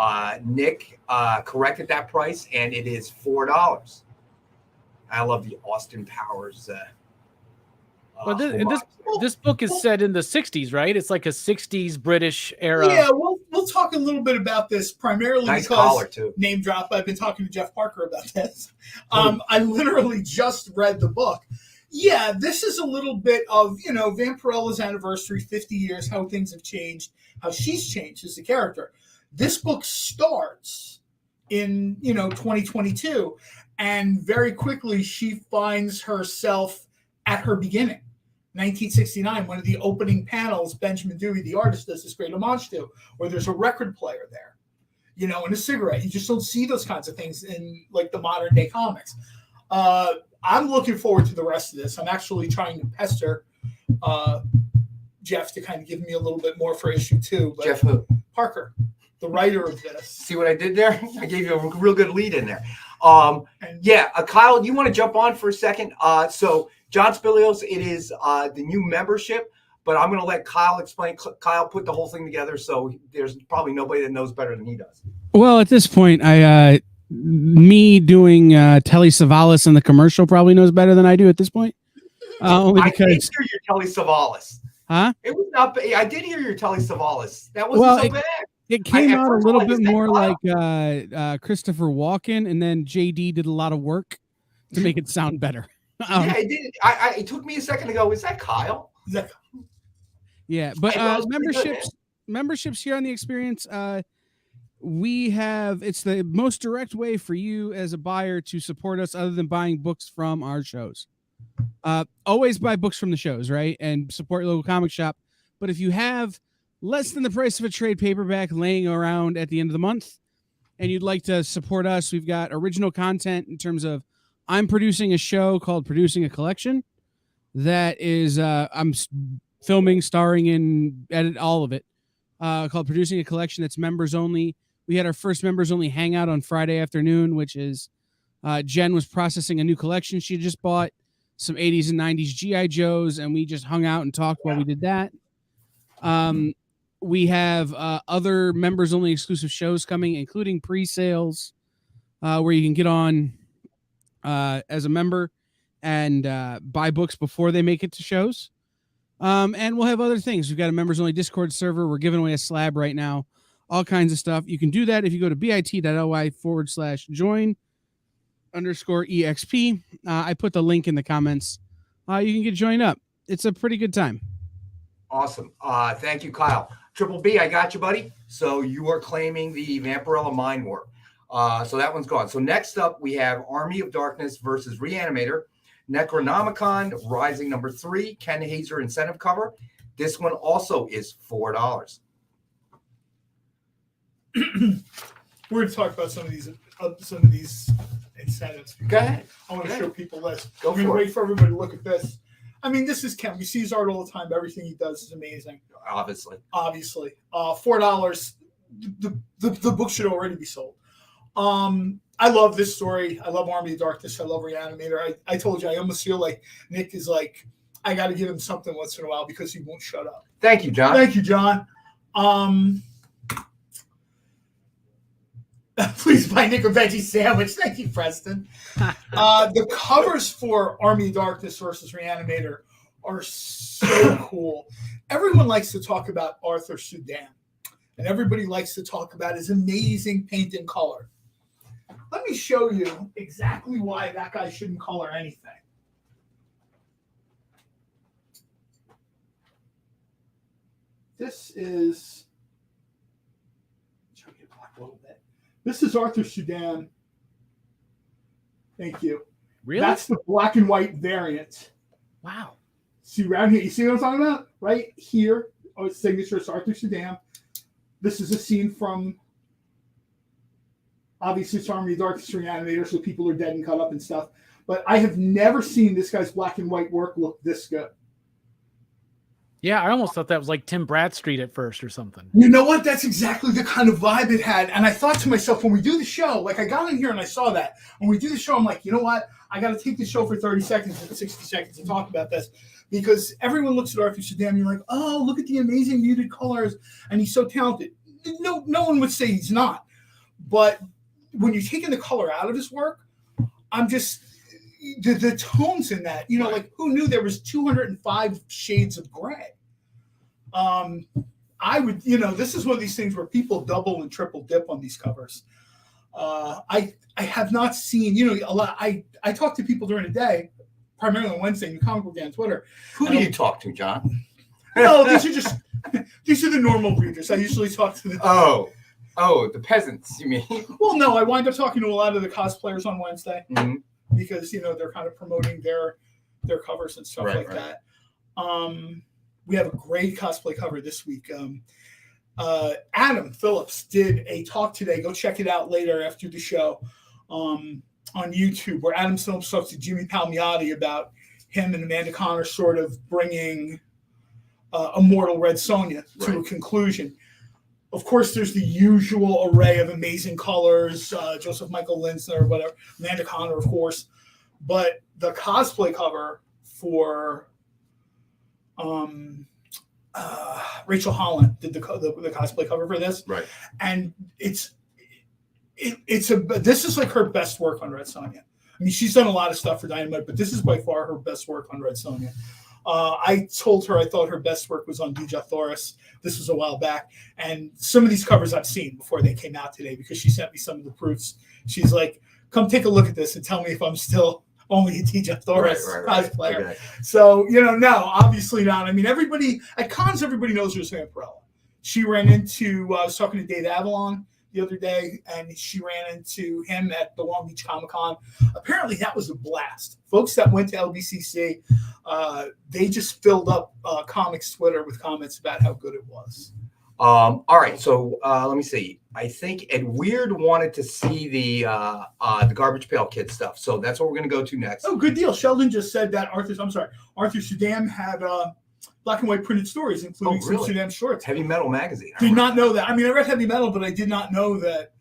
Nick corrected that price, and it is $4. I love the Austin Powers. Well, this book is set in the 60s, right? It's like a 60s British era. Yeah, we'll talk a little bit about this primarily nice because collar too. Name drop. I've been talking to Jeff Parker about this. I literally just read the book. Yeah, this is a little bit of, Vampirella's anniversary, 50 years, how things have changed, how she's changed as a character. This book starts in, 2022, and very quickly she finds herself at her beginning. 1969, one of the opening panels, Benjamin Dewey, the artist, does this great homage to, where there's a record player there, and a cigarette. You just don't see those kinds of things in like the modern day comics. I'm looking forward to the rest of this. I'm actually trying to pester Jeff to kind of give me a little bit more for issue 2. But Jeff who? Parker, the writer of this. See what I did there? I gave you a real good lead in there. Kyle, you want to jump on for a second? So John Spilios, it is the new membership, but I'm going to let Kyle explain. Kyle put the whole thing together, so there's probably nobody that knows better than he does. Well, at this point, me doing Telly Savalas in the commercial probably knows better than I do at this point. Only because I did hear your Telly Savalas. Huh? It was not. I did hear your Telly Savalas. That wasn't so bad. It came out a little bit more like Christopher Walken, and then JD did a lot of work to make it sound better. Yeah, it did. It took me a second to go, is that Kyle? Yeah, but memberships here on the Experience, it's the most direct way for you as a buyer to support us other than buying books from our shows. Always buy books from the shows, right? And support your local comic shop. But if you have less than the price of a trade paperback laying around at the end of the month and you'd like to support us, we've got original content in terms of I'm producing a show called Producing a Collection that is I'm filming, starring in, edit all of it, called Producing a Collection that's members only. We had our first members only hangout on Friday afternoon, which is Jen was processing a new collection she just bought, some 80s and 90s G.I. Joes, and we just hung out and talked while we did that. We have other members only exclusive shows coming, including pre-sales where you can get on as a member and buy books before they make it to shows. And we'll have other things. We've got a members only Discord server. We're giving away a slab right now. All kinds of stuff. You can do that if you go to bit.ly/join_exp. I put the link in the comments. You can get joined up. It's a pretty good time. Awesome. Thank you, Kyle. Triple B, I got you, buddy. So you are claiming the Vampirella Mind Warp. So that one's gone. So next up, we have Army of Darkness versus Reanimator. Necronomicon Rising #3, Ken Hazer incentive cover. This one also is $4. We're going to talk about some of these incentives. Go ahead. I want to show people this. Go I'm going to wait for everybody to look at this. I mean, this is Ken. We see his art all the time. Everything he does is amazing. Obviously. $4. The book should already be sold. I love this story. I love Army of Darkness. I love Reanimator. I told you, I almost feel like Nick is like, I got to give him something once in a while because he won't shut up. Thank you, John. Thank you, John. Please buy Nick a veggie sandwich. Thank you, Preston. The covers for Army of Darkness versus Reanimator are so cool. Everyone likes to talk about Arthur Sudan, and everybody likes to talk about his amazing paint and color. let me show you exactly why that guy shouldn't color anything. This is, try to get black a little bit. This is Arthur Sudan. Thank you. Really? That's the black and white variant. Wow. See around here, you see what I'm talking about? Right here, his signature is Arthur Sudan. This is a scene from, obviously, it's from the Artist Reanimator, so people are dead and cut up and stuff. But I have never seen this guy's black and white work look this good. Yeah, I almost thought that was like Tim Bradstreet at first or something. You know what? That's exactly the kind of vibe it had. And I thought to myself, when we do the show, like I got in here and I saw that. When we do the show, I'm like, you know what? I got to take the show for 30 seconds and 60 seconds to talk about this. Because everyone looks at Arthur Sudan, you're like, oh, look at the amazing muted colors. And he's so talented. No one would say he's not. But when you're taking the color out of his work, I'm just, the tones in that, you know, like who knew there was 205 shades of gray? I would, you know, this is one of these things where people double and triple dip on these covers. I have not seen, you know, a lot. I talk to people during the day, primarily on Wednesday in the comic book day on Twitter. Who do you talk to, John? No, these are the normal readers. I usually talk to the the peasants, you mean? Well, no, I wind up talking to a lot of the cosplayers on Wednesday because, you know, they're kind of promoting their covers and stuff that. We have a great cosplay cover this week. Adam Phillips did a talk today. Go check it out later after the show on YouTube, where Adam Phillips talks to Jimmy Palmiotti about him and Amanda Connor sort of bringing Immortal Red Sonja to a conclusion. Of course, there's the usual array of amazing colors, Joseph Michael Linsner, whatever, Amanda Connor, of course. But the cosplay cover for Rachel Holland did the cosplay cover for this, right? And this is like her best work on Red Sonja. I mean, she's done a lot of stuff for Dynamite, but this is by far her best work on Red Sonja. I told her I thought her best work was on Dija Thoris. This was a while back, and some of these covers I've seen before they came out today because she sent me some of the proofs. She's like, "Come take a look at this and tell me if I'm still only a Dija Thoris cosplayer." Okay. So, you know, no, obviously not. I mean, everybody at cons, everybody knows her as Vampirella. She ran into, I was talking to Dave Avalon the other day, and she ran into him at the Long Beach Comic Con. Apparently, that was a blast. Folks that went to LBCC, they just filled up Comics Twitter with comments about how good it was. All right, so let me see. I think Ed Weird wanted to see the Garbage Pail Kid stuff, so that's what we're going to go to next. Oh, good deal. Sheldon just said that Arthur Sudan had black and white printed stories, including some Sudan shorts. Heavy Metal magazine. Did not know that. I mean, I read Heavy Metal, but I did not know that.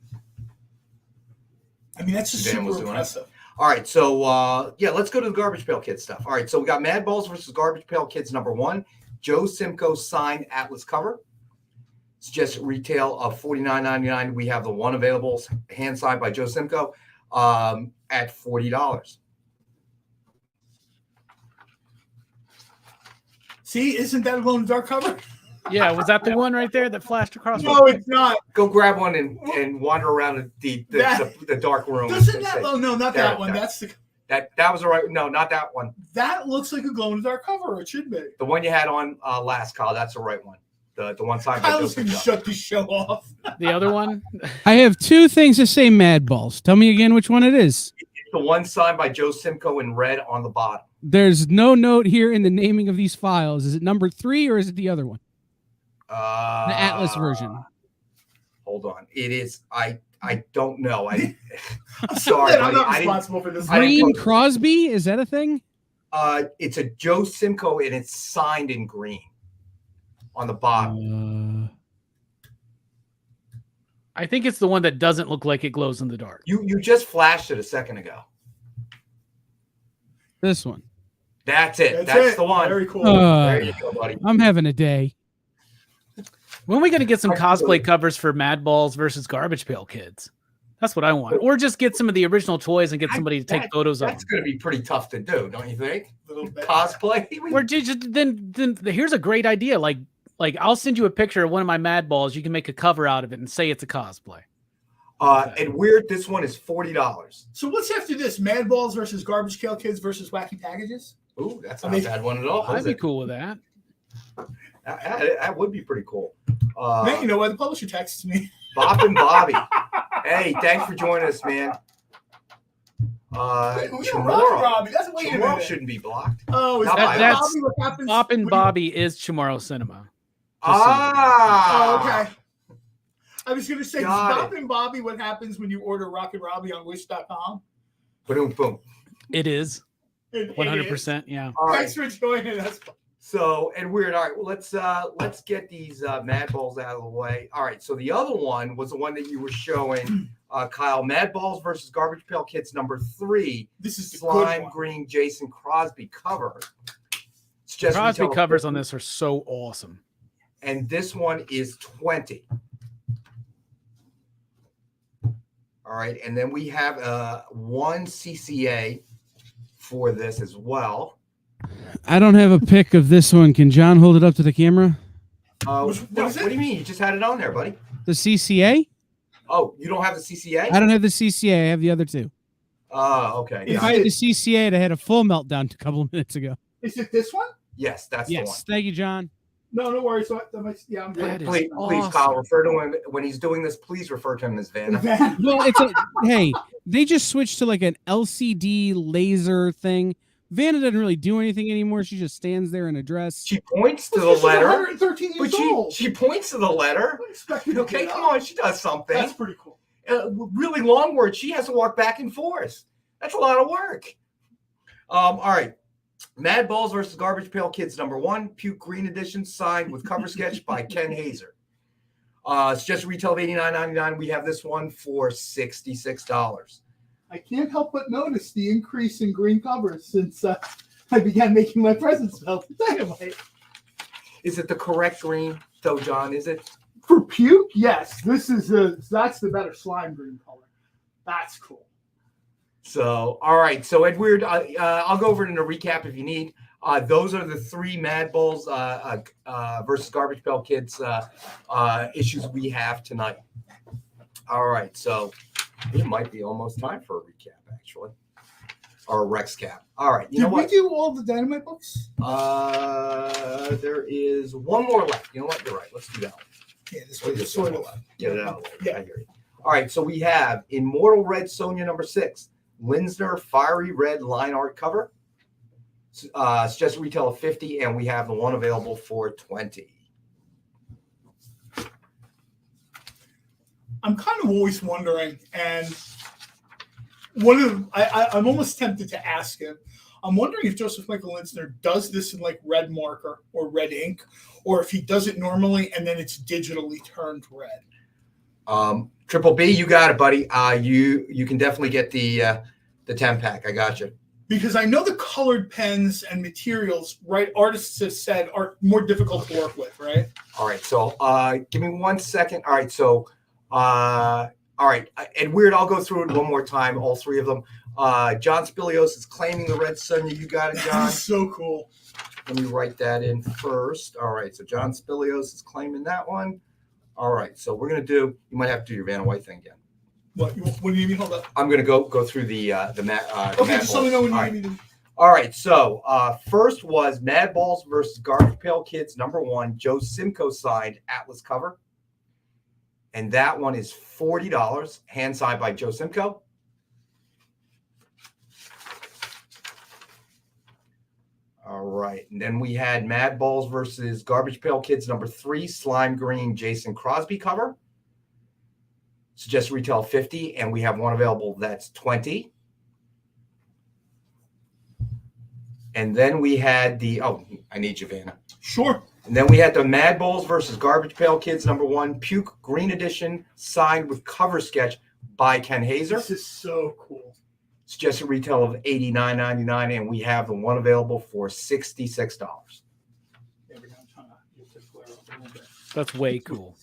I mean, that's just super impressive. All right, so let's go to the Garbage Pail Kid stuff. All right, so we got Mad Balls versus Garbage Pail Kids #1, Joe Simcoe signed Atlas cover. It's just retail of $49.99. We have the one available, hand signed by Joe Simcoe, at $40. See, isn't that a Glow in the Dark cover? Yeah, was that the one right there that flashed across? No, it's not. Go grab one and wander around the dark room. Doesn't that? Oh no, not that one. That's the. That was the right. No, not that one. That looks like a Glow in the Dark cover. It should be. The one you had on last, Kyle. That's the right one. The one side. Kyle's going to shut the show off. The other one? I have two things to say, Mad Balls. Tell me again which one it is. It's the one signed by Joe Simcoe in red on the bottom. There's no note here in the naming of these files. Is it number 3 or is it the other one? The Atlas version. Hold on. It is. I don't know. I'm sorry. I'm not responsible for this. Green Crosby? Is that a thing? It's a Joe Simcoe and it's signed in green. On the bottom. I think it's the one that doesn't look like it glows in the dark. You just flashed it a second ago. This one. That's it. That's the one. Very cool. There you go, buddy. I'm having a day. When are we going to get some cosplay covers for Mad Balls versus Garbage Pail Kids? That's what I want. Or just get some of the original toys and get somebody to take photos of them. That's going to be pretty tough to do, don't you think? A little bit. Cosplay? Or then here's a great idea. Like I'll send you a picture of one of my Mad Balls. You can make a cover out of it and say it's a cosplay. And weird, this one is $40. So what's after this? Mad Balls versus Garbage Pail Kids versus Wacky Packages? Ooh, that's not a bad one at all. I'd be cool with that. That would be pretty cool. Man, you know what? The publisher texts me. Bop and Bobby. Hey, thanks for joining us, man. Rockin Chamorro. Robbie. That's wait a Chamorro minute. shouldn't be blocked. Oh, is Not that by that's- Bobby? What happens? Bop and when Bobby is Chamorro Cinema. Oh, Ah. okay. I was going to say, Got Bop and Bobby, what happens when you order Rockin Robbie on Wish.com? Boom, boom. It is It 100%. Yeah. All right. Thanks for joining us. So, and weird. All right, well, let's get these Mad Balls out of the way. All right, so the other one was the one that you were showing, Kyle. Mad Balls versus Garbage Pail Kids number 3. This is the Slime good one. Green Jason Crosby cover. It's just Crosby retail covers 50, on this are so awesome. and this one is 20. All right, and then we have one CCA for this as well. I don't have a pic of this one. Can John hold it up to the camera? No, What is it? what do you mean? You just had it on there, buddy. The CCA? Oh, you don't have the CCA? I don't have the CCA. I have the other two. Okay. If Yeah. I had the CCA, I had a full meltdown a couple of minutes ago. Is it this one? Yes, that's the one. Yes. Thank you, John. No worries. So yeah, I'm That good. is Please, awesome. Kyle, refer to him when he's doing this. Please refer to him as Vanna. Well, it's a hey, they just switched to like an LCD laser thing. Vanna doesn't really do anything anymore. She just stands there in a dress. She points to Well, the she's letter, 113 but years old. she points to the letter. I expect you to Okay, get come up. on, she does something. That's pretty cool. Really long words. She has to walk back and forth. That's a lot of work. All right. Mad Balls versus Garbage Pail Kids number 1, Puke Green Edition, signed with cover sketch by Ken Hazer. It's just retail of $89.99. We have this one for $66. I can't help but notice the increase in green covers since I began making my presence felt. Anyway, Is it the correct green, though, John? Is it? for puke, yes, that's the better slime green color. That's cool. So, all right. So, Edward, I'll go over it in a recap if you need. Those are the 3 Mad Balls versus Garbage Pail Kids issues we have tonight. All right. So, it might be almost time for a recap, actually, or a Rex cap. All right. You know Did we what? do all the Dynamite books? There is one more left. You know what? You're right. Let's do that one. Yeah, this We'll was just sort go of. left. Get it out of the way. Yeah. I hear you. All right. So, we have Immortal Red Sonia number 6. Linsner Fiery Red line art cover. It's just retail of $50, and we have the one available for $20. I'm kind of always wondering, and I'm almost tempted to ask him. I'm wondering if Joseph Michael Linsner does this in like red marker or red ink, or if he does it normally and then it's digitally turned red. Triple B, you got it, buddy. You can definitely get the 10-pack. I got you. Because I know the colored pens and materials, right? Artists have said are more difficult to work with, right? All right. So give me 1 second. All right. So all right. And Weird, I'll go through it one more time, all 3 of them. John Spilios is claiming the Red Sonia. You got it, John. That's so cool. Let me write that in first. All right. So John Spilios is claiming that one. All right. So we're going to do, you might have to do your Vanna White thing again. What do you mean? Hold up. I'm going to go through the Mad Okay, just let me know when All you right. need to. All right, so first was Mad Balls versus Garbage Pail Kids number 1, Joe Simcoe signed Atlas cover. And that one is $40, hand signed by Joe Simcoe. All right, and then we had Mad Balls versus Garbage Pail Kids number 3, Slime Green Jason Crosby cover. Suggest retail $50, and we have one available that's $20. And then we had I need you, Vanna. Sure. And then we had the Mad Balls versus Garbage Pail Kids number 1, Puke Green Edition, signed with cover sketch by Ken Hazer. This is so cool. Suggested retail of $89.99, and we have the one available for $66. That's way cool.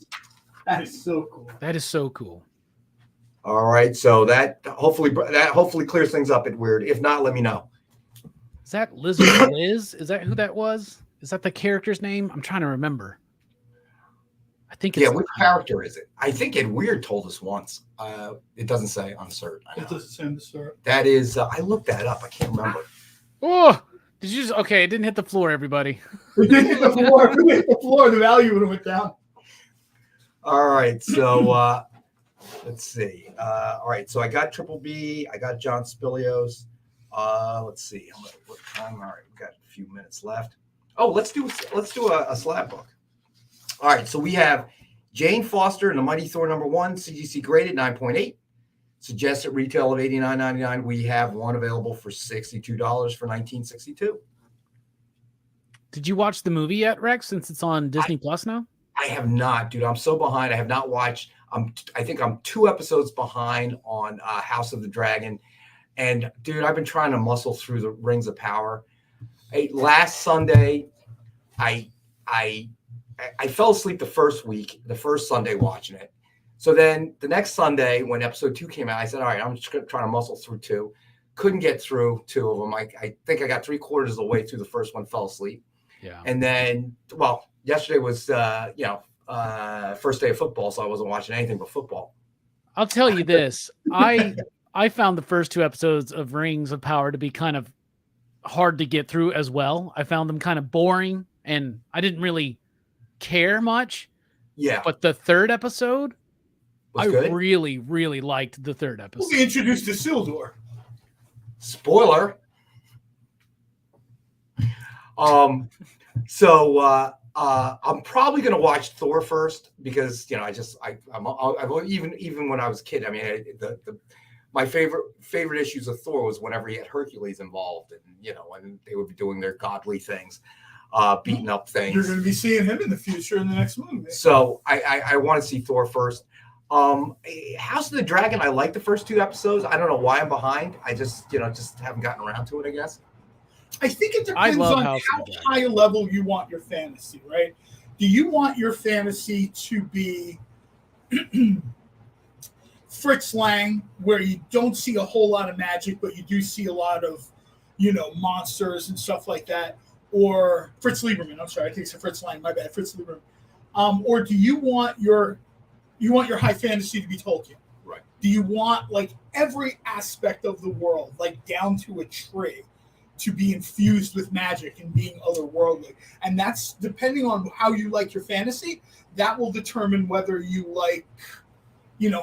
That is so cool. That is so cool. All right, so that hopefully clears things up. It weird. If not, let me know. Is that Lizard Liz? Is that who that was? Is that the character's name? I'm trying to remember. I think it's Yeah, which character is it? I think Ed Weird told us once. It doesn't say on cert. It doesn't say on the cert. That is, I looked that up. I can't remember. Oh, did you just okay? It didn't hit the floor, everybody. It didn't hit the floor. If it hit the floor, the value would have went down. All right, so let's see. All right, so I got Triple B. I got John Spilios. Let's see. What time? All right, we've got a few minutes left. Oh, let's do a slab book. All right, so we have Jane Foster and the Mighty Thor #1, CGC graded 9.8. Suggested retail of $89.99. We have one available for $62 for $19.62. Did you watch the movie yet, Rex? Since it's on Disney Plus now. I have not, dude. I'm so behind. I have not watched. I think I'm 2 episodes behind on House of the Dragon. And dude, I've been trying to muscle through the Rings of Power. Last Sunday, I fell asleep the first Sunday watching it. So then the next Sunday, when episode 2 came out, I said, all right, I'm just trying to muscle through 2. Couldn't get through 2 of them. I think I got 3/4 of the way through the first one, fell asleep. Yeah. And then, well, yesterday was, first day of football, so I wasn't watching anything but football. I'll tell you this. I found the first 2 episodes of Rings of Power to be kind of hard to get through as well. I found them kind of boring, and I didn't really care much. Yeah. But the 3rd episode, Was I good? really, really liked the 3rd episode. We introduced Isildur. Spoiler. So I'm probably going to watch Thor first because I've even when I was a kid. I mean, my favorite issues of Thor was whenever he had Hercules involved, and when they would be doing their godly things, beating up things. You're going to be seeing him in the future in the next movie. So I want to see Thor first. House of the Dragon, I like the first 2 episodes. I don't know why I'm behind. I just haven't gotten around to it, I guess. I think it depends on how high a level you want your fantasy, right? Do you want your fantasy to be Fritz Lang, where you don't see a whole lot of magic, but you do see a lot of, monsters and stuff like that? Or Fritz Lieberman, I'm sorry, I think it's Fritz Lang, my bad, Fritz Lieberman. Or do you want your high fantasy to be Tolkien? Right. Do you want like every aspect of the world, like down to a tree, to be infused with magic and being otherworldly? And that's depending on how you like your fantasy. That will determine whether you like,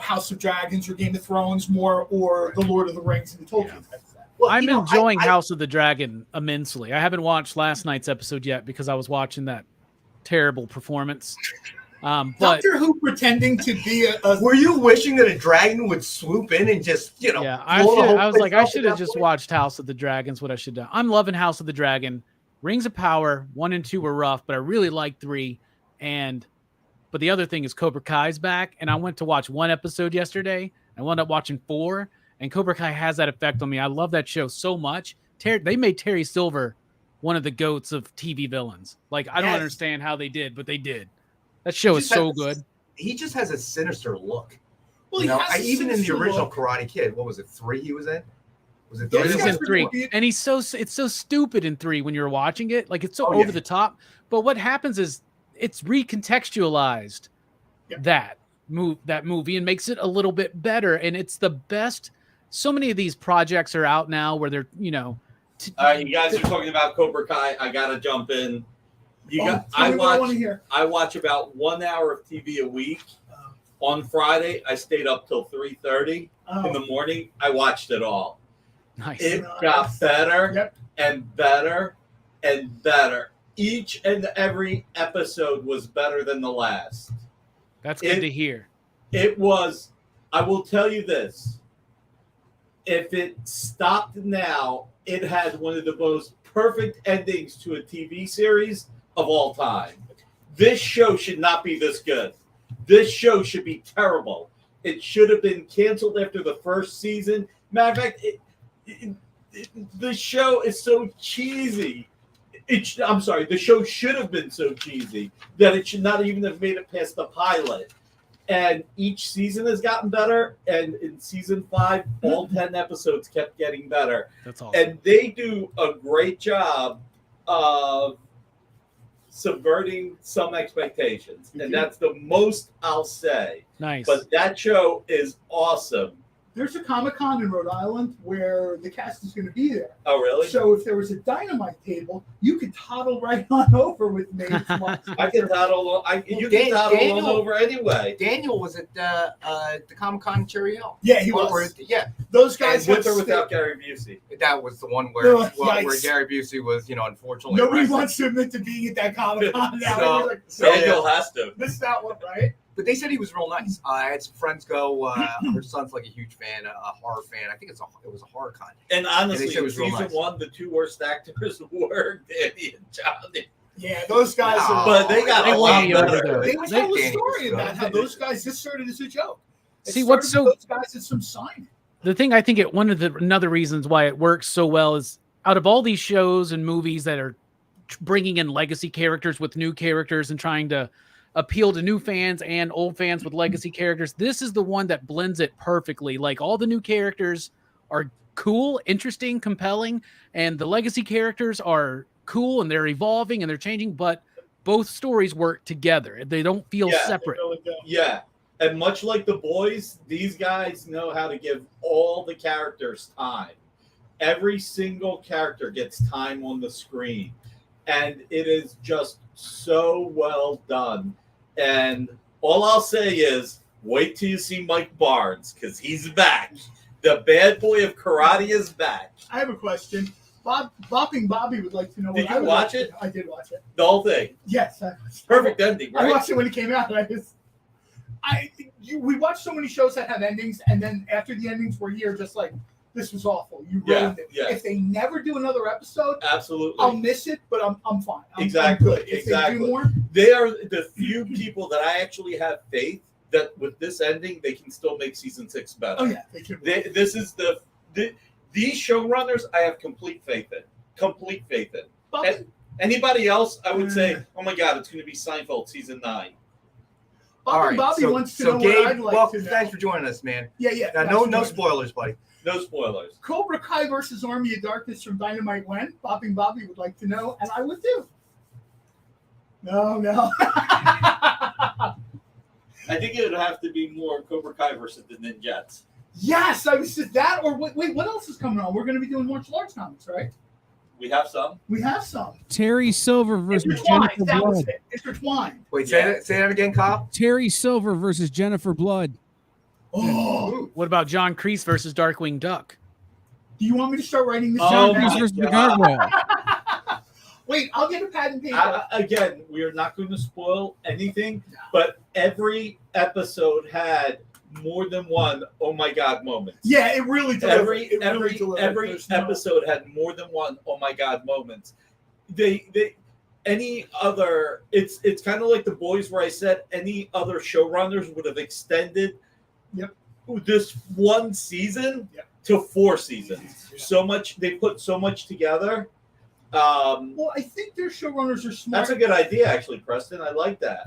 House of Dragons or Game of Thrones more, or The Lord of the Rings and the Tolkien type of thing. Well, I'm enjoying House of the Dragon immensely. I haven't watched last night's episode yet because I was watching that terrible performance. But Doctor Who pretending to be a were you wishing that a dragon would swoop in and just yeah, I was like, I should have just watched House of the Dragons. What I should have done. I'm loving House of the Dragon. Rings of Power 1 and 2 were rough, but I really liked 3. But the other thing is Cobra Kai's back, and I went to watch 1 episode yesterday. I wound up watching 4, and Cobra Kai has that effect on me. I love that show so much. They made Terry Silver one of the goats of TV villains. Like, I don't understand how they did, but they did. That show is so good. He just has a sinister look. Well, even in the original Karate Kid, what was it? 3 he was in? Was it 3? He's in 3, and it's so stupid in 3 when you're watching it. Like, it's so over the top. But what happens is it's recontextualized that movie and makes it a little bit better. And it's the best. So many of these projects are out now where they're all right, you guys are talking about Cobra Kai. I gotta jump in. I watch about 1 hour of TV a week. On Friday, I stayed up till 3:30 in the morning. I watched it all. Nice. It got better and better and better. Each and every episode was better than the last. That's good to hear. It was. I will tell you this. If it stopped now, it had one of the most perfect endings to a TV series of all time. This show should not be this good. This show should be terrible. It should have been canceled after the first season. Matter of fact, the show is so cheesy. I'm sorry, the show should have been so cheesy that it should not even have made it past the pilot. And each season has gotten better. And in season 5, all 10 episodes kept getting better. That's awesome. And they do a great job of subverting some expectations, and that's the most I'll say. Nice. But that show is awesome. There's a Comic-Con in Rhode Island where the cast is going to be there. Oh, really? So if there was a Dynamite table, you could toddle right on over with me. I can toddle. You can toddle on over anyway. Daniel was at the Comic-Con in Cherry Hill. Yeah, he was. Yeah, those guys with or without Gary Busey. that was the one where No, where Gary Busey was, unfortunately Nobody arrested. wants to admit to being at that Comic-Con now. So- Like, Daniel has to. missed that one, right? But they said he was real nice. I had some friends go. Her son's like a huge fan, a horror fan. I think it was a horror con. And honestly, said it in was real season nice. 1, the 2 worst actors were Danny and Johnny. Yeah, those guys No. are. But they got They a won lot the Oscar, better. though. They I told think a Danny story was about good. how those guys just started as a joke. It See, what's started with so- those guys as some sign. The thing I think another reasons why it works so well is out of all these shows and movies that are bringing in legacy characters with new characters and trying to appeal to new fans and old fans with legacy characters, this is the one that blends it perfectly. Like, all the new characters are cool, interesting, compelling, and the legacy characters are cool and they're evolving and they're changing, but both stories work together. They don't feel separate. Yeah. And much like the boys, these guys know how to give all the characters time. Every single character gets time on the screen. And it is just so well done. And all I'll say is, wait till you see Mike Barnes, because he's back. The bad boy of karate is back. I have a question. Bopping Bobby would like to know. Did what you I would watch like to it? know. I did watch it. The whole thing. Yes. Perfect ending, I right? watched it when it came out. We watch so many shows that have endings, and then after the endings, we're here just like, this was awful. You ruined it. yeah. If they never do another episode, Absolutely. I'll miss it, but I'm fine. I'm Exactly, good. If they do more, They are the few people that I actually have faith that with this ending, they can still make season 6 better. oh yeah, they can. These showrunners, I have complete faith in. Complete faith in. Bopping, Anybody else, I would say, oh my God, it's going to be Seinfeld season 9. Bobby wants to know Gabe, what I'd like to know. thanks for joining us, man. Yeah. No that's spoilers, buddy. No spoilers. Cobra Kai versus Army of Darkness from Dynamite when? Bopping Bobby would like to know, and I would too. No. I think it would have to be more Cobra Kai versus the Ninjats. Yes, I was just that. Or wait, what else is coming on? We're going to be doing martial arts comics, right? We have some. We have some. Terry Silver versus Intertwined. Jennifer That was Blood. it. Intertwined. Wait, Yeah. say that again, Kyle. Terry Silver versus Jennifer Blood. Oh, What about John Kreese versus Darkwing Duck? do you want me to start writing this Oh, down? my now? Kreese versus the God. Gargoyle. Wait, I'll get a pad and paper. Again, we are not going to spoil anything, but every episode had more than one oh my God moment. Yeah, it really delivered. Every It really delivered. every There's no- episode had more than one oh my God moments. Any other, it's kind of like The Boys, where I said any other showrunners would have extended this one season to 4 seasons. So much, they put so much together. Well, I think their showrunners are smart. That's a good idea, actually, Preston. I like that.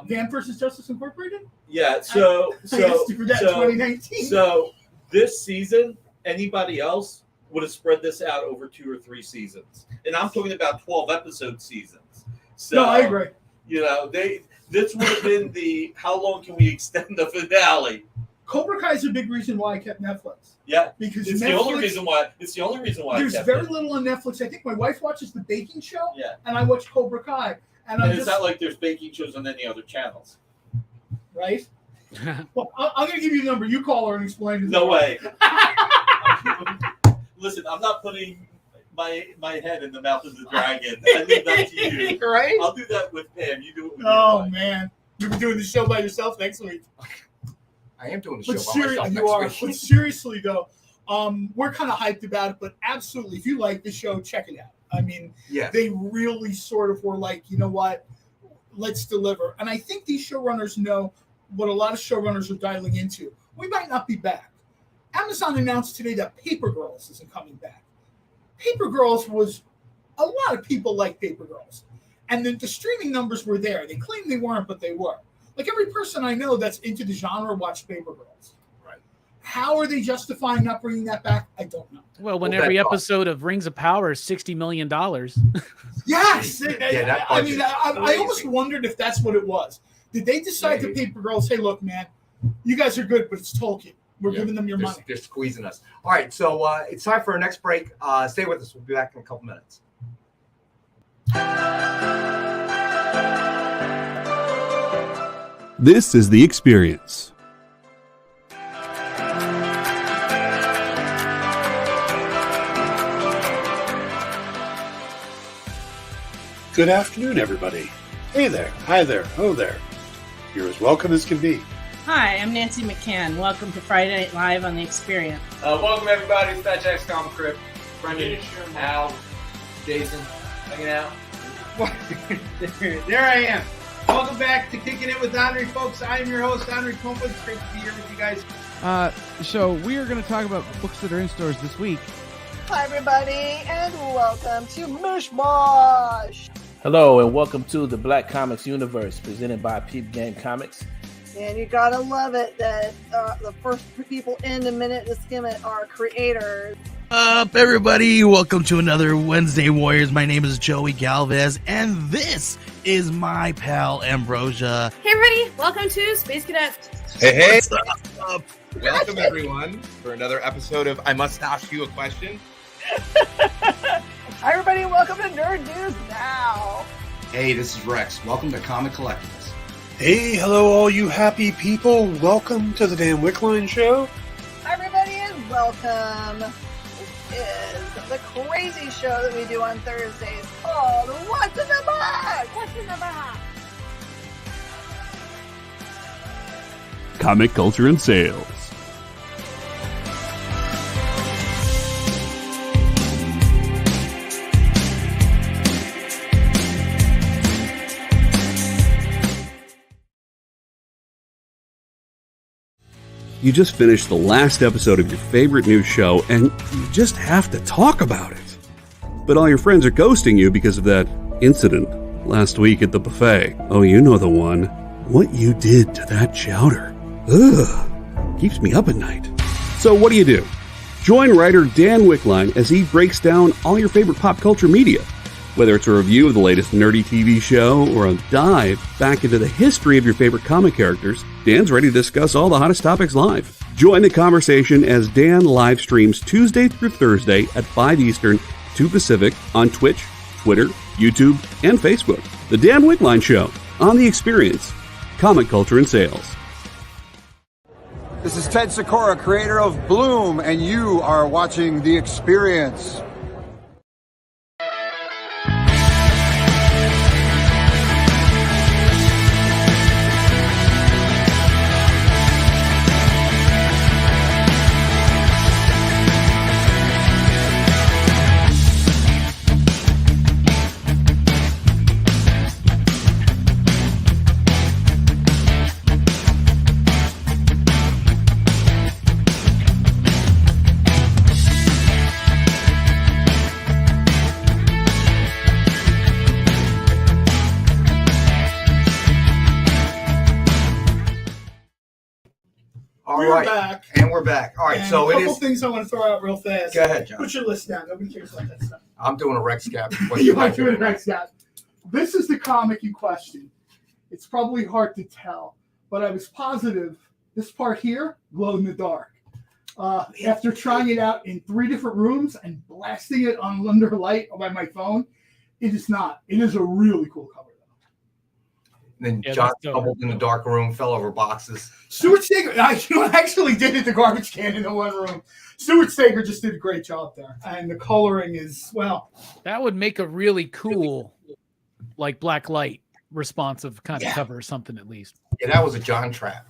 Van versus Justice Incorporated? Yeah, so I asked you for that in 2019. So this season, anybody else would have spread this out over 2 or 3 seasons, and I'm talking about 12-episode seasons. So, no, I agree. This would have been the how long can we extend the finale? Cobra Kai is a big reason why I kept Netflix. Yeah, Because it's Netflix, the only reason why. It's the only reason why. there's I kept very it. little on Netflix. I think my wife watches The Baking Show, Yeah, and I watch Cobra Kai. And and I'm it's just not like there's baking shows on any other channels. right. Well, I'm going to give you the number. You call her and explain it. No way. Listen, I'm not putting my head in the mouth of the dragon. I leave that to you. Right? I'll do that with Pam. You do it with your Oh wife. man, you'll be doing the show by yourself next week. I am doing the show But by myself you are. next But week. seriously though, we're kind of hyped about it. But absolutely, if you like the show, check it out. I mean, Yeah. they really sort of were like, you know what, let's deliver. And I think these showrunners know what a lot of showrunners are dialing into. We might not be back. Amazon announced today that Paper Girls isn't coming back. Paper Girls was a lot of people like Paper Girls, and the streaming numbers were there. They claimed they weren't, but they were. Like every person I know that's into the genre watched Paper Girls. Right. How are they justifying not bringing that back? I don't know. Well, when every episode of Rings of Power is $60 million. Yes. Yeah, I almost wondered if that's what it was. Did they decide to paper girls, hey, look, man, you guys are good, but it's Tolkien. We're giving them your money. They're squeezing us. All right, so it's time for our next break. Stay with us. We'll be back in a couple minutes. This is The Experience. Good afternoon, everybody. Hey there, hi there, ho there. You're as welcome as can be. Hi, I'm Nancy McCann. Welcome to Friday Night Live on The Experience. Welcome, everybody. It's Fat Jack's Comic Crypt. Brendan, Al, Jason, hanging out. There I am. Welcome back to Kicking It with Henry, folks. I am your host, Henry Kumpa. It's great to be here with you guys. So we are going to talk about books that are in stores this week. Hi, everybody, and welcome to Mishmash. Hello, and welcome to the Black Comics Universe, presented by Peep Game Comics. And you gotta love it that the first people in a minute to skim it are creators. Up, everybody! Welcome to another Wednesday Warriors. My name is Joey Galvez, and this is my pal Ambrosia. Hey, everybody! Welcome to Space Cadet. Hey! What's up? Welcome, everyone, for another episode of I Must Ask You a Question. Hi, everybody! Welcome to Nerd News Now. Hey, this is Rex. Welcome to Comic Collectables. Hey, hello, all you happy people. Welcome to the Dan Wickline Show. Hi, everybody, and welcome. This is the crazy show that we do on Thursdays called What's in the Box? What's in the box? Comic culture and sales. You just finished the last episode of your favorite new show, and you just have to talk about it. But all your friends are ghosting you because of that incident last week at the buffet. Oh, you know the one. What you did to that chowder. Ugh. Keeps me up at night. So what do? Join writer Dan Wickline as he breaks down all your favorite pop culture media. Whether it's a review of the latest nerdy TV show or a dive back into the history of your favorite comic characters, Dan's ready to discuss all the hottest topics live. Join the conversation as Dan live streams Tuesday through Thursday at 5 Eastern, 2 Pacific on Twitch, Twitter, YouTube, and Facebook. The Dan Wickline Show on The Experience, comic culture and sales. This is Ted Sikora, creator of Bloom, and you are watching The Experience. We're back. All right, and so a couple things I want to throw out real fast. Go ahead, John. Put your list down. Nobody cares about that stuff. I'm doing a Rex Gap. You might do a Rex Gap. This is the comic in question. It's probably hard to tell, but I was positive this part here glowed in the dark. After trying it out in 3 different rooms and blasting it on under light by my phone, it is not. It is a really cool cover. And then John stumbled in the dark room, fell over boxes. Stuart Steger, I actually did it the garbage can in the one room. Stuart Steger just did a great job there. And the coloring is, well. That would make a really cool, like black light responsive kind of cover or something at least. Yeah, that was a John trap.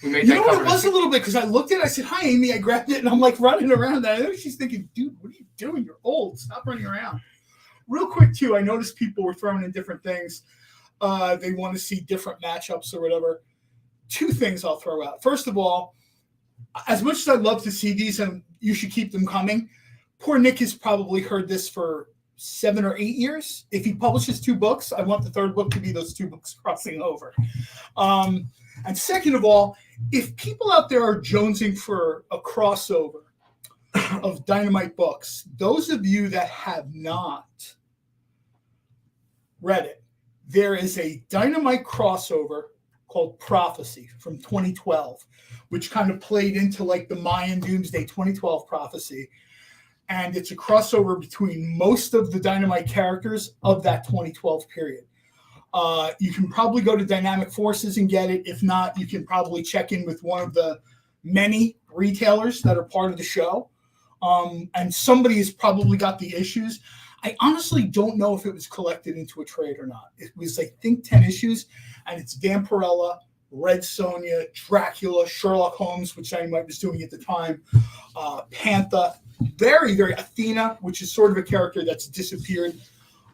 We made that cover. It was a little bit because I looked at it, I said, hi, Amy. I grabbed it and I'm like running around. I know she's thinking, dude, what are you doing? You're old. Stop running around. Real quick, too, I noticed people were throwing in different things. They want to see different matchups or whatever. 2 things I'll throw out. First of all, as much as I'd love to see these, and you should keep them coming, poor Nick has probably heard this for 7 or 8 years. If he publishes 2 books, I want the 3rd book to be those 2 books crossing over. And second of all, if people out there are jonesing for a crossover of Dynamite books, those of you that have not read it, there is a Dynamite crossover called Prophecy from 2012, which kind of played into like the Mayan Doomsday 2012 prophecy. And it's a crossover between most of the Dynamite characters of that 2012 period. You can probably go to Dynamic Forces and get it. If not, you can probably check in with one of the many retailers that are part of the show. And somebody has probably got the issues. I honestly don't know if it was collected into a trade or not. It was, I think, 10 issues, and it's Vampirella, Red Sonja, Dracula, Sherlock Holmes, which Dynamite was doing at the time, Panther, very, very Athena, which is sort of a character that's disappeared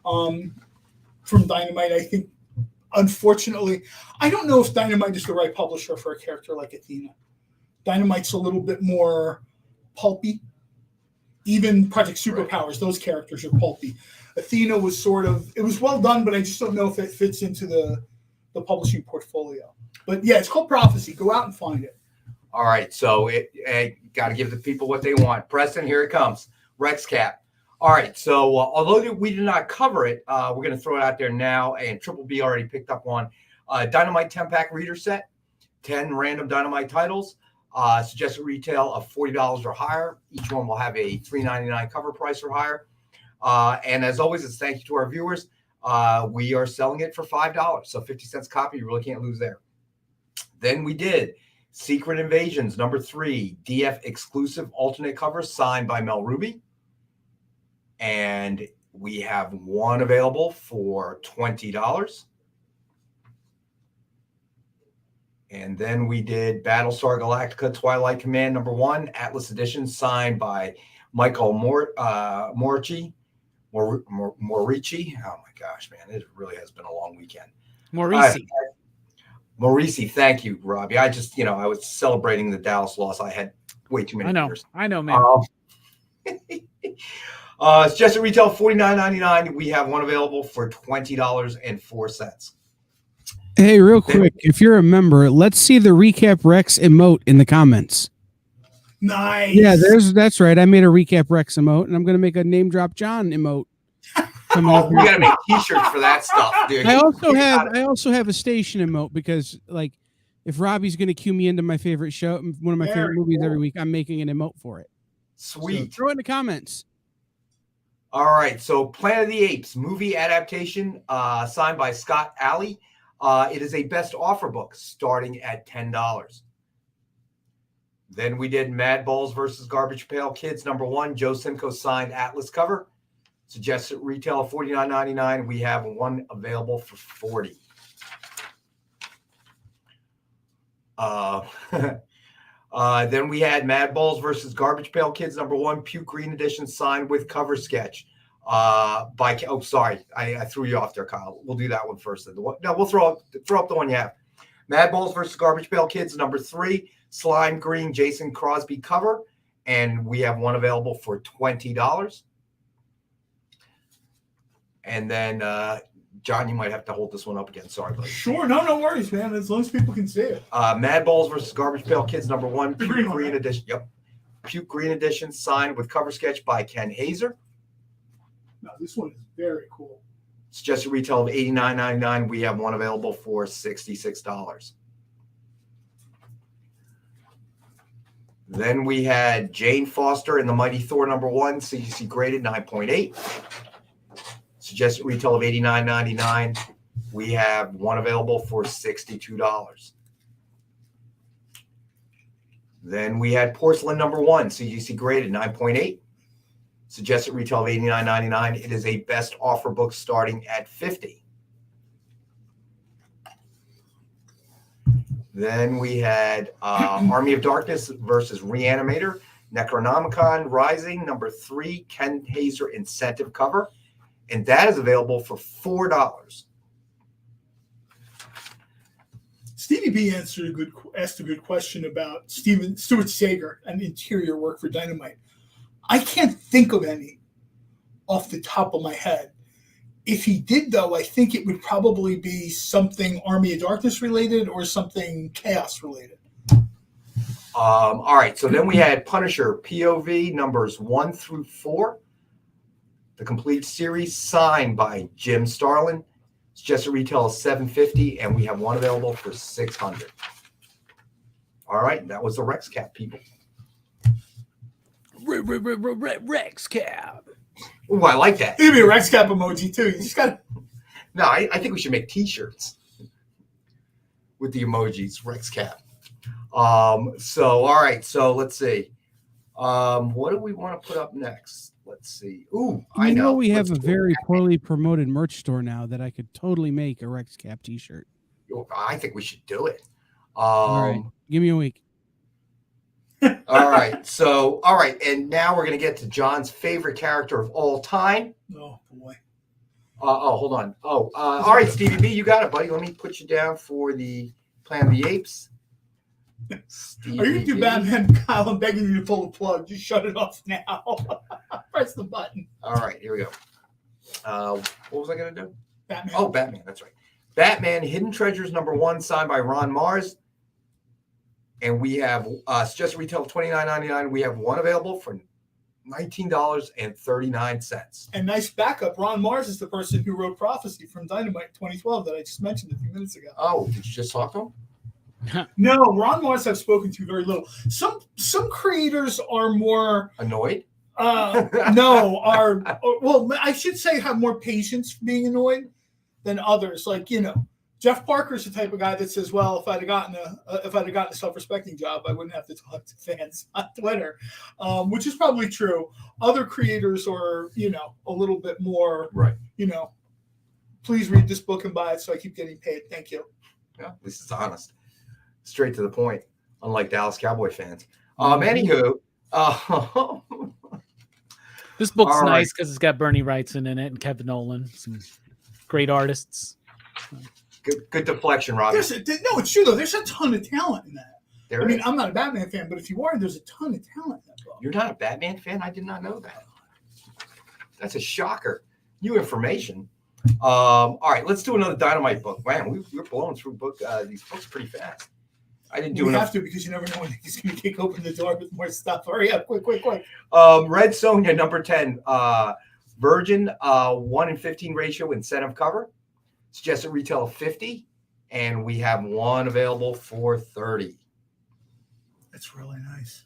from Dynamite. I think, unfortunately, I don't know if Dynamite is the right publisher for a character like Athena. Dynamite's a little bit more pulpy. Even Project Superpowers, those characters are pulpy. Athena was sort of, it was well done, but I just don't know if it fits into the publishing portfolio. But yeah, it's called Prophecy. Go out and find it. All right, so got to give the people what they want. Preston, here it comes. Rex Cap. All right, so although we did not cover it, we're going to throw it out there now, and Triple B already picked up one. Dynamite 10-pack reader set, 10 random Dynamite titles, suggested retail of $40 or higher. Each one will have a $3.99 cover price or higher. And as always, it's thank you to our viewers. We are selling it for $5, so 50 cents copy. You really can't lose there. Then we did Secret Invasions, number 3, DF exclusive alternate cover signed by Mel Ruby. And we have one available for $20. And then we did Battlestar Galactica Twilight Command number 1, Atlas Edition, signed by Michael Morici. Oh my gosh, man, it really has been a long weekend. Maurici, thank you, Robbie. I just, I was celebrating the Dallas loss. I had way too many beers. I know, man. It's just at retail $49.99. We have one available for $20.04. Hey, real quick, if you're a member, let's see the Recap Rex emote in the comments. Nice. Yeah, that's right. I made a Recap Rex emote, and I'm going to make a Name Drop John emote. We got to make T-shirts for that stuff, dude. I also have a station emote because, like, if Robbie's going to cue me into my favorite show, one of my favorite movies every week, I'm making an emote for it. Sweet. So throw it in the comments. All right. So, Planet of the Apes movie adaptation, signed by Scott Alley. It is a best offer book starting at $10. Then we did Mad Balls versus Garbage Pail Kids number 1, Joe Simcoe signed Atlas cover. Suggested retail of $49.99. We have one available for $40. Then we had Mad Balls versus Garbage Pail Kids number 1, Puke Green edition, signed with cover sketch. Sorry, I threw you off there, Kyle. We'll do that one first. No, we'll throw up the one you have. Mad Balls versus Garbage Pail Kids number 3, Slime Green Jason Crosby cover, and we have one available for $20. And then, John, you might have to hold this one up again. Sorry, buddy. Sure, no worries, man. As long as people can see it. Mad Balls versus Garbage Pail Kids number 1, Puke Green edition. Yep, Puke Green edition, signed with cover sketch by Ken Hazer. No, this one is very cool. Suggested retail of $89.99. We have one available for $66. Then we had Jane Foster in the Mighty Thor number 1, CGC graded 9.8. Suggested retail of $89.99. We have one available for $62. Then we had Porcelain number 1, CGC graded 9.8. Suggested retail of $89.99. It is a best offer book starting at $50. Then we had Army of Darkness versus Reanimator, Necronomicon Rising number 3, Ken Hazer incentive cover. And that is available for $4. Stevie B asked a good question about Stuart Sager and interior work for Dynamite. I can't think of any off the top of my head. If he did, though, I think it would probably be something Army of Darkness related or something Chaos related. All right, so then we had Punisher POV numbers 1 through 4. The complete series signed by Jim Starlin. It's just a retail of $750, and we have one available for $600. All right, that was the Rex Cap, people. Rex Cap. Ooh, I like that. It'd be a Rex Cap emoji too. You just got. No, I think we should make T-shirts with the emojis Rex Cap. So all right, so let's see. What do we want to put up next? Let's see. Ooh, I know. We have a very poorly promoted merch store now that I could totally make a Rex Cap T-shirt. I think we should do it. All right, give me a week. All right, and now we're gonna get to John's favorite character of all time. Oh boy. Hold on. All right, Stevie B, you got it, buddy. Let me put you down for the Planet of the Apes. Stevie Are you gonna do B. Batman, Kyle? I'm begging you to pull the plug. Just shut it off now. Press the button. All right, here we go. What was I gonna do? Batman. Oh, Batman. That's right. Batman: Hidden Treasures #1, signed by Ron Mars. And we have it's just retail of $29.99. We have one available for $19.39. And nice backup. Ron Mars is the person who wrote Prophecy from Dynamite 2012 that I just mentioned a few minutes ago. Oh, did you just talk to him? No, Ron Mars I've spoken to very little. Some creators are more annoyed. Well, I should say have more patience for being annoyed than others. Like, Jeff Parker's the type of guy that says, "Well, if I'd have gotten a self-respecting job, I wouldn't have to talk to fans on Twitter," which is probably true. Other creators are, a little bit more, right? Please read this book and buy it, so I keep getting paid. Thank you. Yeah, at least it's honest, straight to the point. Unlike Dallas Cowboy fans. Anywho, this book's nice because it's got Bernie Wrightson in it and Kevin Nolan, some great artists. Good deflection, Robbie. No, it's true though. There's a ton of talent in that. I'm not a Batman fan, but if you are, there's a ton of talent in that book. You're not a Batman fan? I did not know that. That's a shocker. New information. All right, let's do another Dynamite book. Man, we're blowing through these books pretty fast. I didn't do enough. You have to because you never know when he's going to kick open the door with more stuff. Hurry up, quick. Red Sonja #10, Virgin 1-in-15 ratio incentive cover. It's just a retail of $50, and we have one available for $30. That's really nice.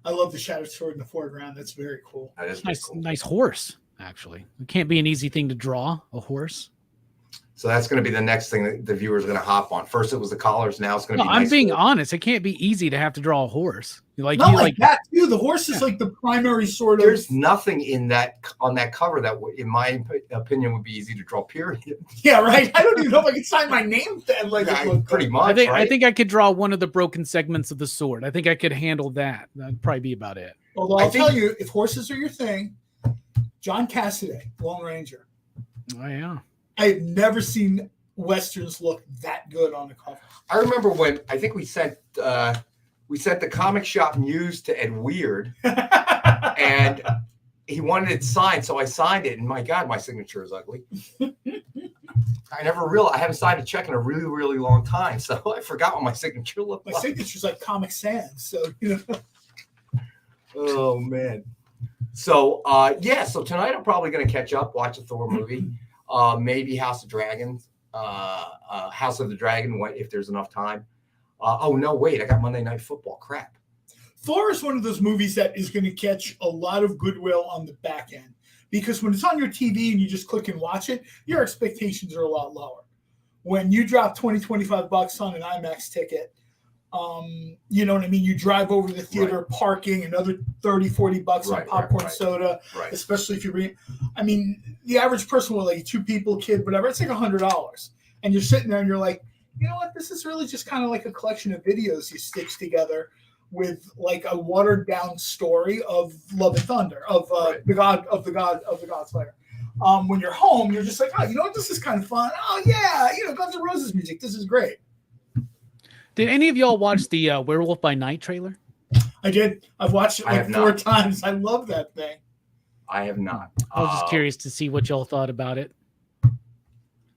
I love the Shattered Sword in the foreground. That's very cool. That is nice. cool. Nice horse, actually. It can't be an easy thing to draw, a horse. So that's going to be the next thing that the viewers are going to hop on. First, it was the collars. Now it's going to be. I'm being honest. It can't be easy to have to draw a horse. Like that too. The horse is like the primary sort of. There's nothing on that cover that, in my opinion, would be easy to draw. Period. Yeah, right. I don't even know if I could sign my name to it. Like pretty much. I think I could draw one of the broken segments of the sword. I think I could handle that. That'd probably be about it. Although I'll tell you, if horses are your thing, John Cassaday, Lone Ranger. Oh yeah. I've never seen Westerns look that good on the cover. I remember when I think we sent the comic shop news to Ed Weird, and he wanted it signed, so I signed it. And my God, my signature is ugly. I never realized I haven't signed a check in a really, really long time, so I forgot what my signature looked like. My signature's like Comic Sans, so Oh man. So so tonight I'm probably going to catch up, watch a Thor movie. Maybe House of Dragons, House of the Dragon, if there's enough time. No, wait, I got Monday Night Football. Crap. Thor is one of those movies that is going to catch a lot of goodwill on the back end because when it's on your TV and you just click and watch it, your expectations are a lot lower. When you drop $20-$25 on an IMAX ticket, you know what I mean? You drive over to the theater, parking, another $30-$40 on popcorn, soda, especially if you're the average person with like 2 people, kid, whatever, it's like $100. And you're sitting there and you're like, you know what? This is really just kind of like a collection of videos you stitch together with like a watered down story of Love and Thunder, of the God's Slayer. When you're home, you're just like, oh, you know what? This is kind of fun. Oh yeah, Guns N' Roses music. This is great. Did any of y'all watch the Werewolf by Night trailer? I did. I've watched it like 4 times. I love that thing. I have not. I was just curious to see what y'all thought about it.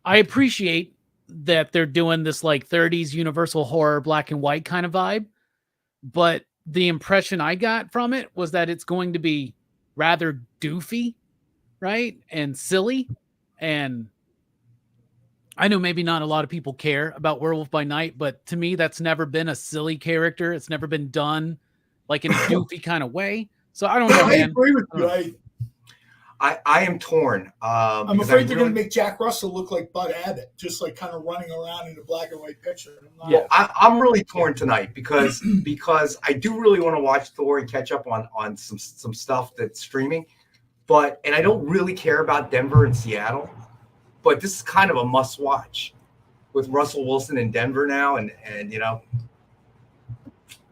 I appreciate that they're doing this like 30s Universal horror black and white kind of vibe, but the impression I got from it was that it's going to be rather doofy, right? And silly. And I know maybe not a lot of people care about Werewolf by Night, but to me, that's never been a silly character. It's never been done like in a goofy kind of way. So I don't know, man. I agree with you. I am torn. I'm afraid they're going to make Jack Russell look like Bud Abbott, just like kind of running around in a black and white picture. I'm really torn tonight because I do really want to watch Thor and catch up on some stuff that's streaming, and I don't really care about Denver and Seattle, but this is kind of a must watch with Russell Wilson in Denver now, and you know.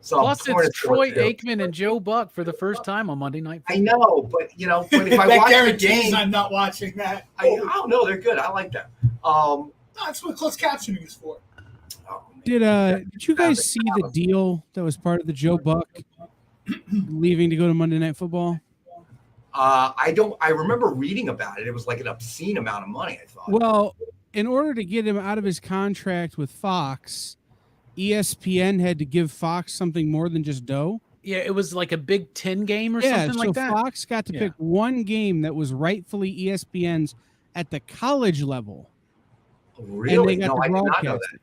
So plus, it's Troy Aikman and Joe Buck for the first time on Monday Night Football. I know, but if I watch the game, I'm not watching that. I don't know. They're good. I like that. That's what closed captioning is for. Did you guys see the deal that was part of the Joe Buck leaving to go to Monday Night Football? I don't. I remember reading about it. It was like an obscene amount of money, I thought. Well, in order to get him out of his contract with Fox, ESPN had to give Fox something more than just dough. Yeah, it was like a Big Ten game or something like that. So Fox got to pick one game that was rightfully ESPN's at the college level. Really? And they got No, I to did not broadcast know it. that.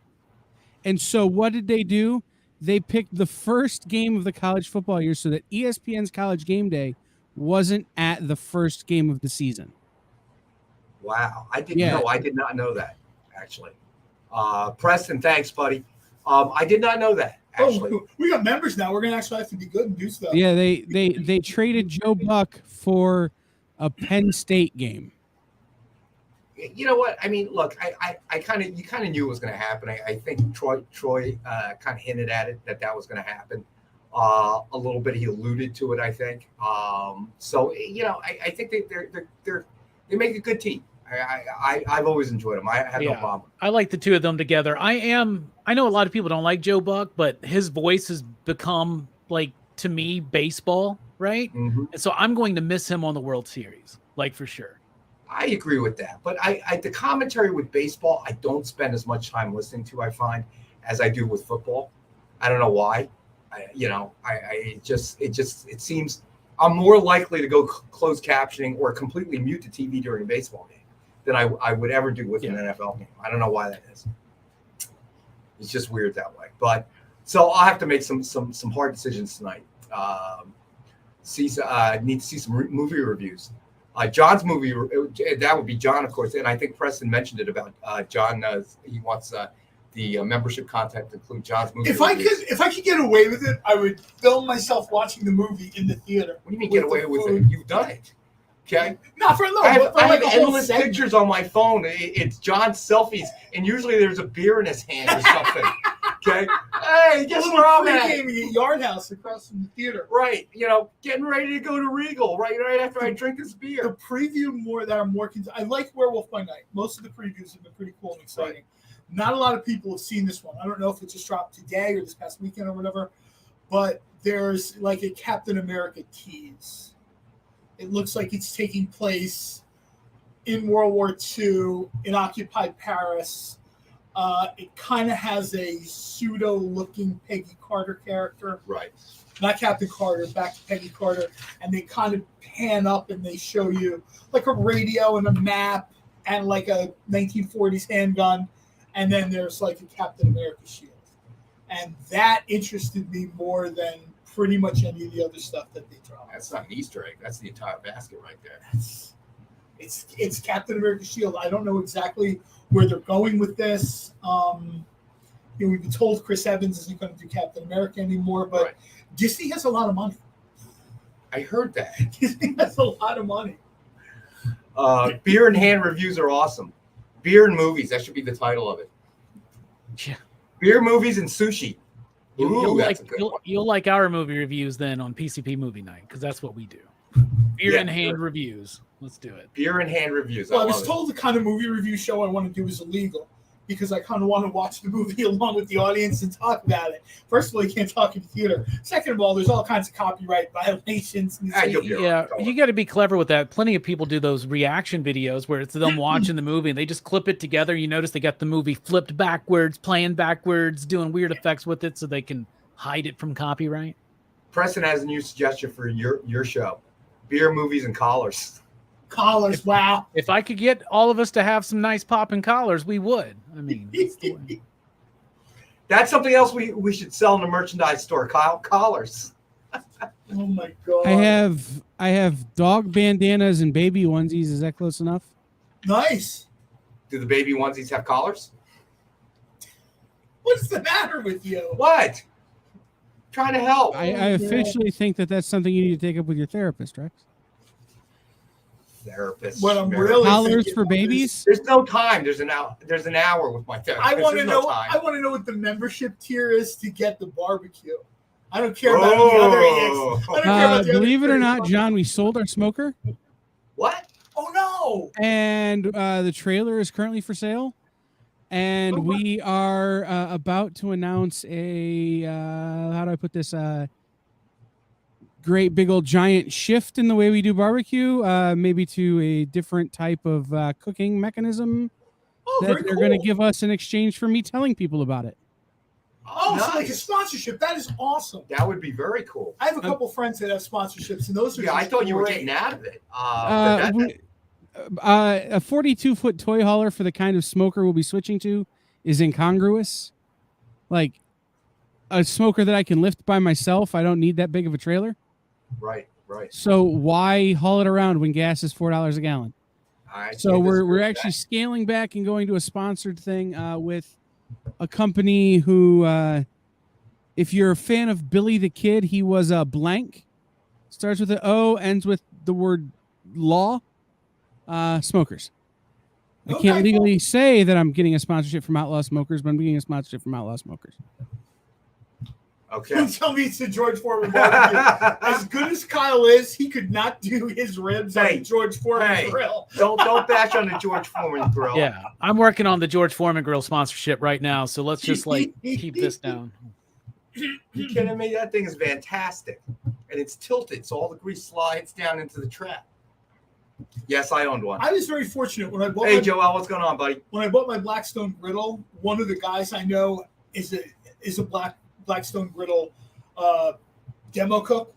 And so what did they do? They picked the first game of the college football year so that ESPN's College Game Day wasn't at the first game of the season. Wow. I did not know that, actually. Preston, thanks, buddy. I did not know that, actually. Oh, we got members now. We're going to actually have to be good and do stuff. Yeah, they traded Joe Buck for a Penn State game. You know what? I mean, look, you kind of knew it was going to happen. I think Troy kind of hinted at it that was going to happen. A little bit, he alluded to it. I think. So you know, I think they make a good team. I've always enjoyed them. I have no problem. I like the two of them together. I know a lot of people don't like Joe Buck, but his voice has become like, to me, baseball, right? Mm-hmm. And so I'm going to miss him on the World Series, like for sure. I agree with that, but the commentary with baseball, I don't spend as much time listening to, I find, as I do with football. I don't know why. It seems I'm more likely to go closed captioning or completely mute the TV during a baseball game than I would ever do with an NFL game. I don't know why that is. It's just weird that way. But so I'll have to make some hard decisions tonight. Need to see some movie reviews. John's movie, that would be John, of course, and I think Preston mentioned it about John. He wants the membership content to include John's movie. If I could get away with it, I would film myself watching the movie in the theater. What do you mean get away with it? You've done it. Okay. Not for a little. I have endless pictures on my phone. It's John's selfies, and usually there's a beer in his hand or something. Okay. Hey, guess where I'm at? Gaming at Yard House across from the theater. Right. You know, getting ready to go to Regal right after I drink this beer. The preview I like Werewolf by Night. Most of the previews have been pretty cool and exciting. Right. Not a lot of people have seen this one. I don't know if it just dropped today or this past weekend or whatever, but there's like a Captain America tease. It looks like it's taking place in World War II in occupied Paris. It kind of has a pseudo-looking Peggy Carter character. Right. Not Captain Carter, back to Peggy Carter. And they kind of pan up and they show you like a radio and a map and like a 1940s handgun. And then there's like a Captain America shield. And that interested me more than pretty much any of the other stuff that they dropped. That's not an Easter egg. That's the entire basket right there. It's Captain America shield. I don't know exactly where they're going with this. We've been told Chris Evans isn't going to do Captain America anymore, but right. Disney has a lot of money. I heard that. Disney has a lot of money. Beer in hand reviews are awesome. Beer and movies. That should be the title of it. Yeah. Beer, movies, and sushi. You'll like our movie reviews then on PCP Movie Night, because that's what we do. Beer in hand reviews. Let's do it. Beer in hand reviews. Well, I was told the kind of movie review show I want to do is illegal because I kind of want to watch the movie along with the audience and talk about it. First of all, you can't talk in the theater. Second of all, there's all kinds of copyright violations. Yeah, you got to be clever with that. Plenty of people do those reaction videos where it's them watching the movie and they just clip it together. You notice they got the movie flipped backwards, playing backwards, doing weird effects with it so they can hide it from copyright. Preston has a new suggestion for your show: beer, movies, and collars. Collars, wow. If I could get all of us to have some nice popping collars, we would. I mean, that's the way. That's something else we should sell in the merchandise store. Collars. Oh my god. I have dog bandanas and baby onesies. Is that close enough? Nice. Do the baby onesies have collars? What's the matter with you? What? Trying to help. I officially think that's something you need to take up with your therapist, Rex. Therapist. What I'm really collars for babies? There's no time. There's an hour with my therapist. I want to know. I want to know what the membership tier is to get the barbecue. I don't care about the other eggs. I don't care about the believe it other or not, John, we sold our smoker. What? Oh no! And the trailer is currently for sale. And we are about to announce a how do I put this? Great big old giant shift in the way we do barbecue, maybe to a different type of cooking mechanism that they're going to give us in exchange for me telling people about it. Oh, nice. So like a sponsorship. That is awesome. That would be very cool. I have a couple friends that have sponsorships, and those are I thought you were getting out of it. A 42-foot toy hauler for the kind of smoker we'll be switching to is incongruous. Like a smoker that I can lift by myself, I don't need that big of a trailer. Right. So why haul it around when gas is $4 a gallon? So we're actually scaling back and going to a sponsored thing with a company who, if you're a fan of Billy the Kid, he was a blank, starts with an O, ends with the word law. Smokers. I can't legally say that I'm getting a sponsorship from Outlaw Smokers, but I'm getting a sponsorship from Outlaw Smokers. Okay. Don't tell me it's the George Foreman barbecue. As good as Kyle is, he could not do his ribs on the George Foreman grill. Don't bash on the George Foreman grill. Yeah, I'm working on the George Foreman grill sponsorship right now, so let's just keep this down. You kidding me? That thing is fantastic, and it's tilted, so all the grease slides down into the trap. Yes, I owned one. I was very fortunate when I bought. Hey, Joel, what's going on, buddy? When I bought my Blackstone griddle, one of the guys I know is a Blackstone griddle demo cook,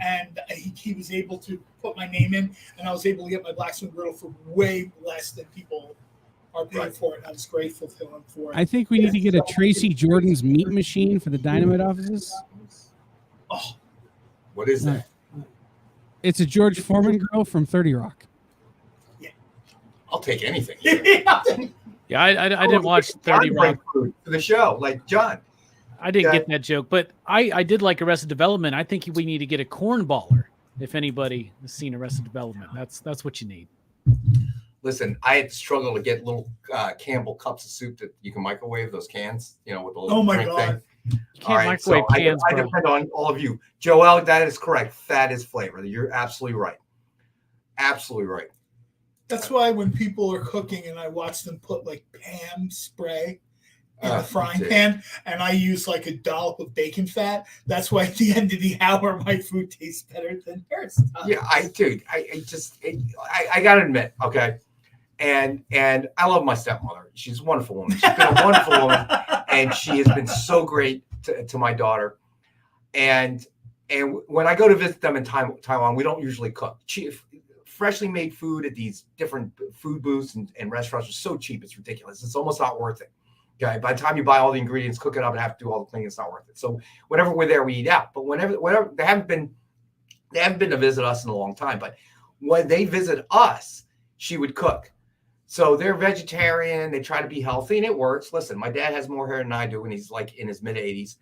and he was able to put my name in, and I was able to get my Blackstone griddle for way less than people are paying for it. I was grateful to him for it. I think we need to get a Tracy Jordan's meat machine for the Dynamite offices. Oh, what is that? It's a George Foreman grill from 30 Rock. Yeah, I'll take anything. Yeah, I didn't watch 30 Rock for the show, like John. I didn't get that joke, but I did like Arrested Development. I think we need to get a cornballer. If anybody has seen Arrested Development, that's what you need. Listen, I had to struggle to get little Campbell cups of soup that you can microwave, those cans, with the little drink thing. You can't microwave cans, I depend on all of you. Joel, that is correct. That is flavor. You're absolutely right. Absolutely right. That's why when people are cooking and I watch them put like Pam spray in a frying pan, and I use like a dollop of bacon fat, that's why at the end of the hour my food tastes better than hers. Yeah, I gotta admit, okay. And I love my stepmother. She's a wonderful woman. She's been a wonderful woman, and she has been so great to my daughter. And when I go to visit them in Taiwan, we don't usually cook. Freshly made food at these different food booths and restaurants are so cheap, it's ridiculous. It's almost not worth it. Okay, by the time you buy all the ingredients, cook it up, and have to do all the cleaning, it's not worth it. So whenever we're there, we eat out. But whenever they haven't been to visit us in a long time. But when they visit us, she would cook. So they're vegetarian. They try to be healthy, and it works. Listen, my dad has more hair than I do, and he's like in his mid-80s.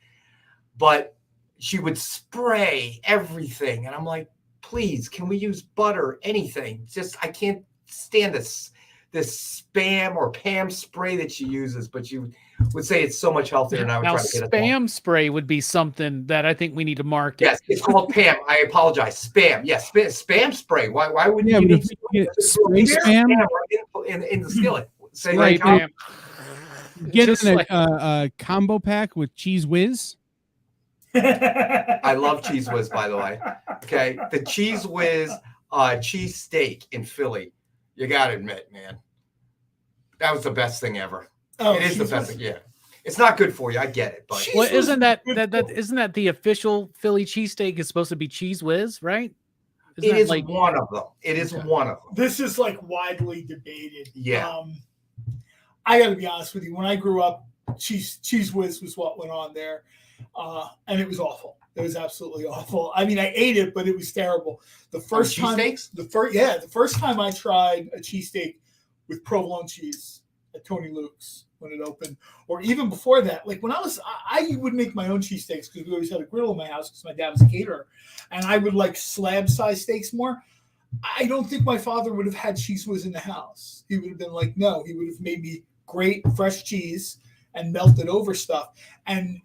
But she would spray everything, and I'm like, please, can we use butter? Anything? Just I can't stand this Spam or Pam spray that she uses. But she would say it's so much healthier, and I would now try to get it. Spam spray would be something that I think we need to market. Yes, it's called Pam. I apologize. Spam. Yes, Spam spray. Why wouldn't you need spray spam in the skillet? Say Spray like, Pam. Get Just in like- a combo pack with Cheese Whiz. I love Cheese Whiz, by the way. Okay, the Cheese Whiz cheese steak in Philly. You gotta admit, man, that was the best thing ever. Oh, it is the Cheese best Whiz? thing. Yeah, it's not good for you. I get it, but Well, isn't that isn't that the official Philly cheesesteak is supposed to be Cheese Whiz, right? it is one of them. It is one of them. This is like widely debated. Yeah. I got to be honest with you. When I grew up, Cheese Whiz was what went on there, and it was awful. It was absolutely awful. I mean, I ate it, but it was terrible. The first time, the first time I tried a cheesesteak with provolone cheese at Tony Luke's when it opened, or even before that, like when I would make my own cheesesteaks because we always had a grill in my house because my dad was a caterer, and I would like slab size steaks more. I don't think my father would have had Cheese Whiz in the house. He would have been like, no, he would have made me great fresh cheese and melted over stuff. And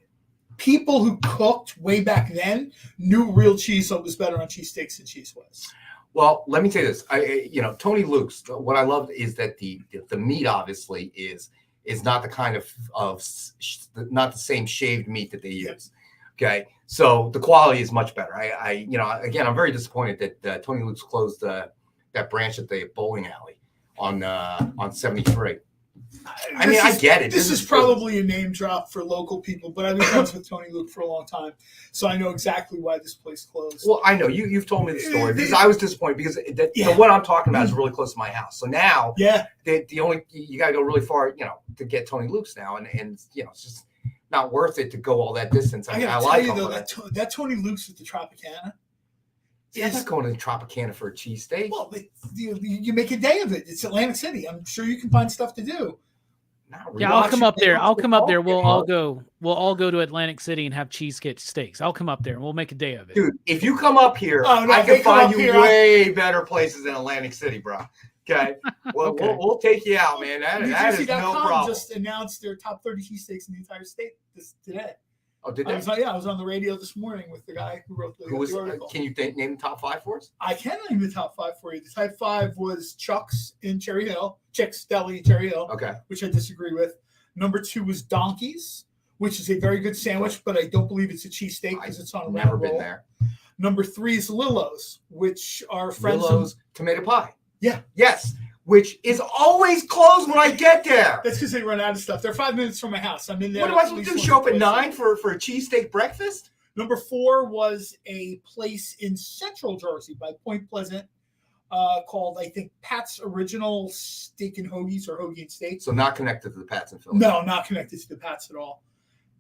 people who cooked way back then knew real cheese, so it was better on cheesesteaks than Cheese Whiz. Well, let me tell you this. Tony Luke's. What I love is that the meat obviously is not the kind of not the same shaved meat that they use. Okay, so the quality is much better. Again, I'm very disappointed that Tony Luke's closed that branch at the bowling alley on 73. I get it. This is probably a name drop for local people, but I've been friends with Tony Luke for a long time, so I know exactly why this place closed. Well, I know you've told me the story because I was disappointed because the one I'm talking about is really close to my house. So now, the only you got to go really far, to get Tony Luke's now, and it's just not worth it to go all that distance. I gotta tell you though, that Tony Luke's with the Tropicana. I'm not going to the Tropicana for a cheesesteak. Well, you make a day of it. It's Atlantic City. I'm sure you can find stuff to do. Yeah, I'll come up there. We'll all go. We'll all go to Atlantic City and have cheesesteak steaks. I'll come up there and we'll make a day of it. Dude, if you come up here, I can find you way better places than Atlantic City, bro. Okay, well, we'll take you out, man. That is no problem. Just announced their top 30 cheesesteaks in the entire state today. Oh, did they? I was on the radio this morning with the guy who wrote the article. Can you name the top 5 for us? I can name the top 5 for you. The top 5 was Chuck's in Cherry Hill, Chick's Deli in Cherry Hill, which I disagree with. Number 2 was Donkey's, which is a very good sandwich, but I don't believe it's a cheesesteak because it's on a round never roll. Been there. Number 3 is Lillo's, which are friends. Lillo's tomato pie. Yeah. Yes. Which is always closed when I get there. That's because they run out of stuff. They're 5 minutes from my house. I'm in there. What am I supposed to do? Show up at 9 for a cheesesteak breakfast? Number 4 was a place in Central Jersey by Point Pleasant called, I think, Pat's Original Steak and Hoagies or Hoagie and Steak. So not connected to the Pat's in Philly. No, not connected to the Pat's at all.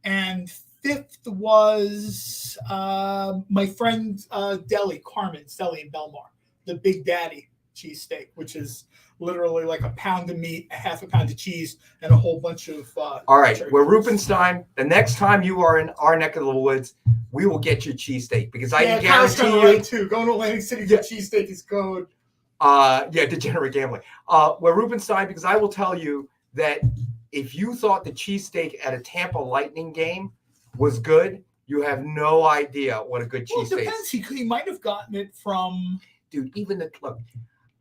And 5th was my friend Deli, Carmen's Deli in Belmar, the Big Daddy cheesesteak, which is literally like a pound of meat, a half a pound of cheese, and a whole bunch of. All right, we're Rupenstein. The next time you are in our neck of the woods, we will get your cheesesteak because I can guarantee you. Right too. Going to Atlantic City to get cheesesteak is code. Degenerate gambling. We're Rupenstein because I will tell you that if you thought the cheesesteak at a Tampa Lightning game was good, you have no idea what a good cheesesteak. Well, it depends. He might have gotten it from. Dude, look.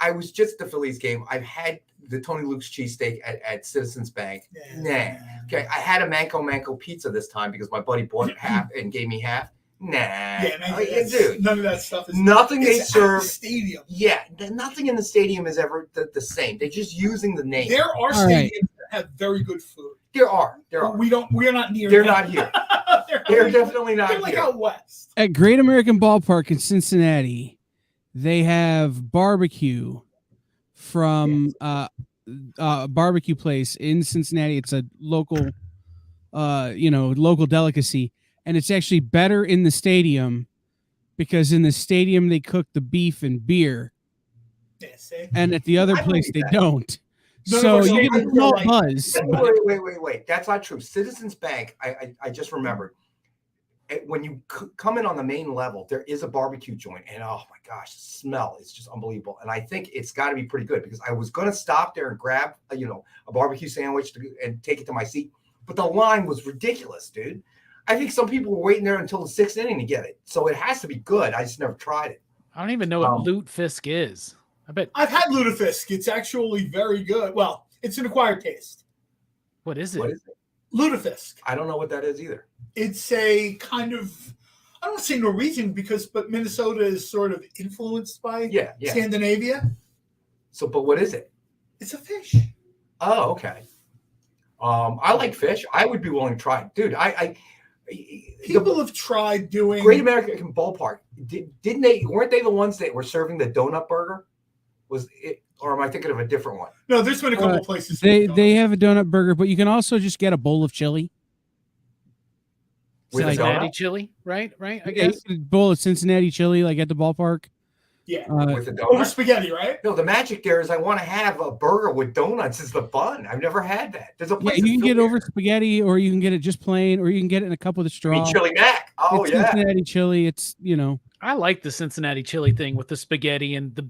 I was just at the Phillies game. I've had the Tony Luke's cheesesteak at Citizens Bank. Nah. Okay. I had a Manco pizza this time because my buddy bought half and gave me half. Nah. Dude. None of that stuff is nothing they serve. The stadium. Yeah. Nothing in the stadium is ever the same. They're just using the name. There are stadiums that have very good food. There are. We are not near. They're not here. They're definitely not here. They're like out west. At Great American Ballpark in Cincinnati, they have barbecue from a barbecue place in Cincinnati. It's a local, local delicacy, and it's actually better in the stadium because in the stadium they cook the beef and beer, and at the other place they don't. So you get a small buzz. Wait. That's not true. Citizens Bank, I just remembered. When you come in on the main level, there is a barbecue joint, and oh my gosh, the smell is just unbelievable. And I think it's got to be pretty good because I was going to stop there and grab, a barbecue sandwich and take it to my seat, but the line was ridiculous, dude. I think some people were waiting there until the 6th inning to get it, so it has to be good. I just never tried it. I don't even know what lutefisk is. I bet I've had lutefisk. It's actually very good. Well, it's an acquired taste. What is it? What is it? Lutefisk. I don't know what that is either. It's a kind of, I don't want to say Norwegian but Minnesota is sort of influenced by Scandinavia. So, but what is it? It's a fish. Oh, okay. I like fish. I would be willing to try it. Dude, People have tried doing Great American Ballpark. Weren't they the ones that were serving the donut burger? Was it, or am I thinking of a different one? No, there's been a couple places. They have a donut burger, but you can also just get a bowl of chili. Cincinnati chili, right? I guess a bowl of Cincinnati chili, like at the ballpark. Yeah, with the donut. Over spaghetti, right? No, the magic there is I want to have a burger with donuts as the bun. I've never had that. There's a place. Yeah, you can get over spaghetti, or you can get it just plain, or you can get it in a cup with a straw. Chili Mac. Oh, it's yeah. Cincinnati chili. It's I like the Cincinnati chili thing with the spaghetti and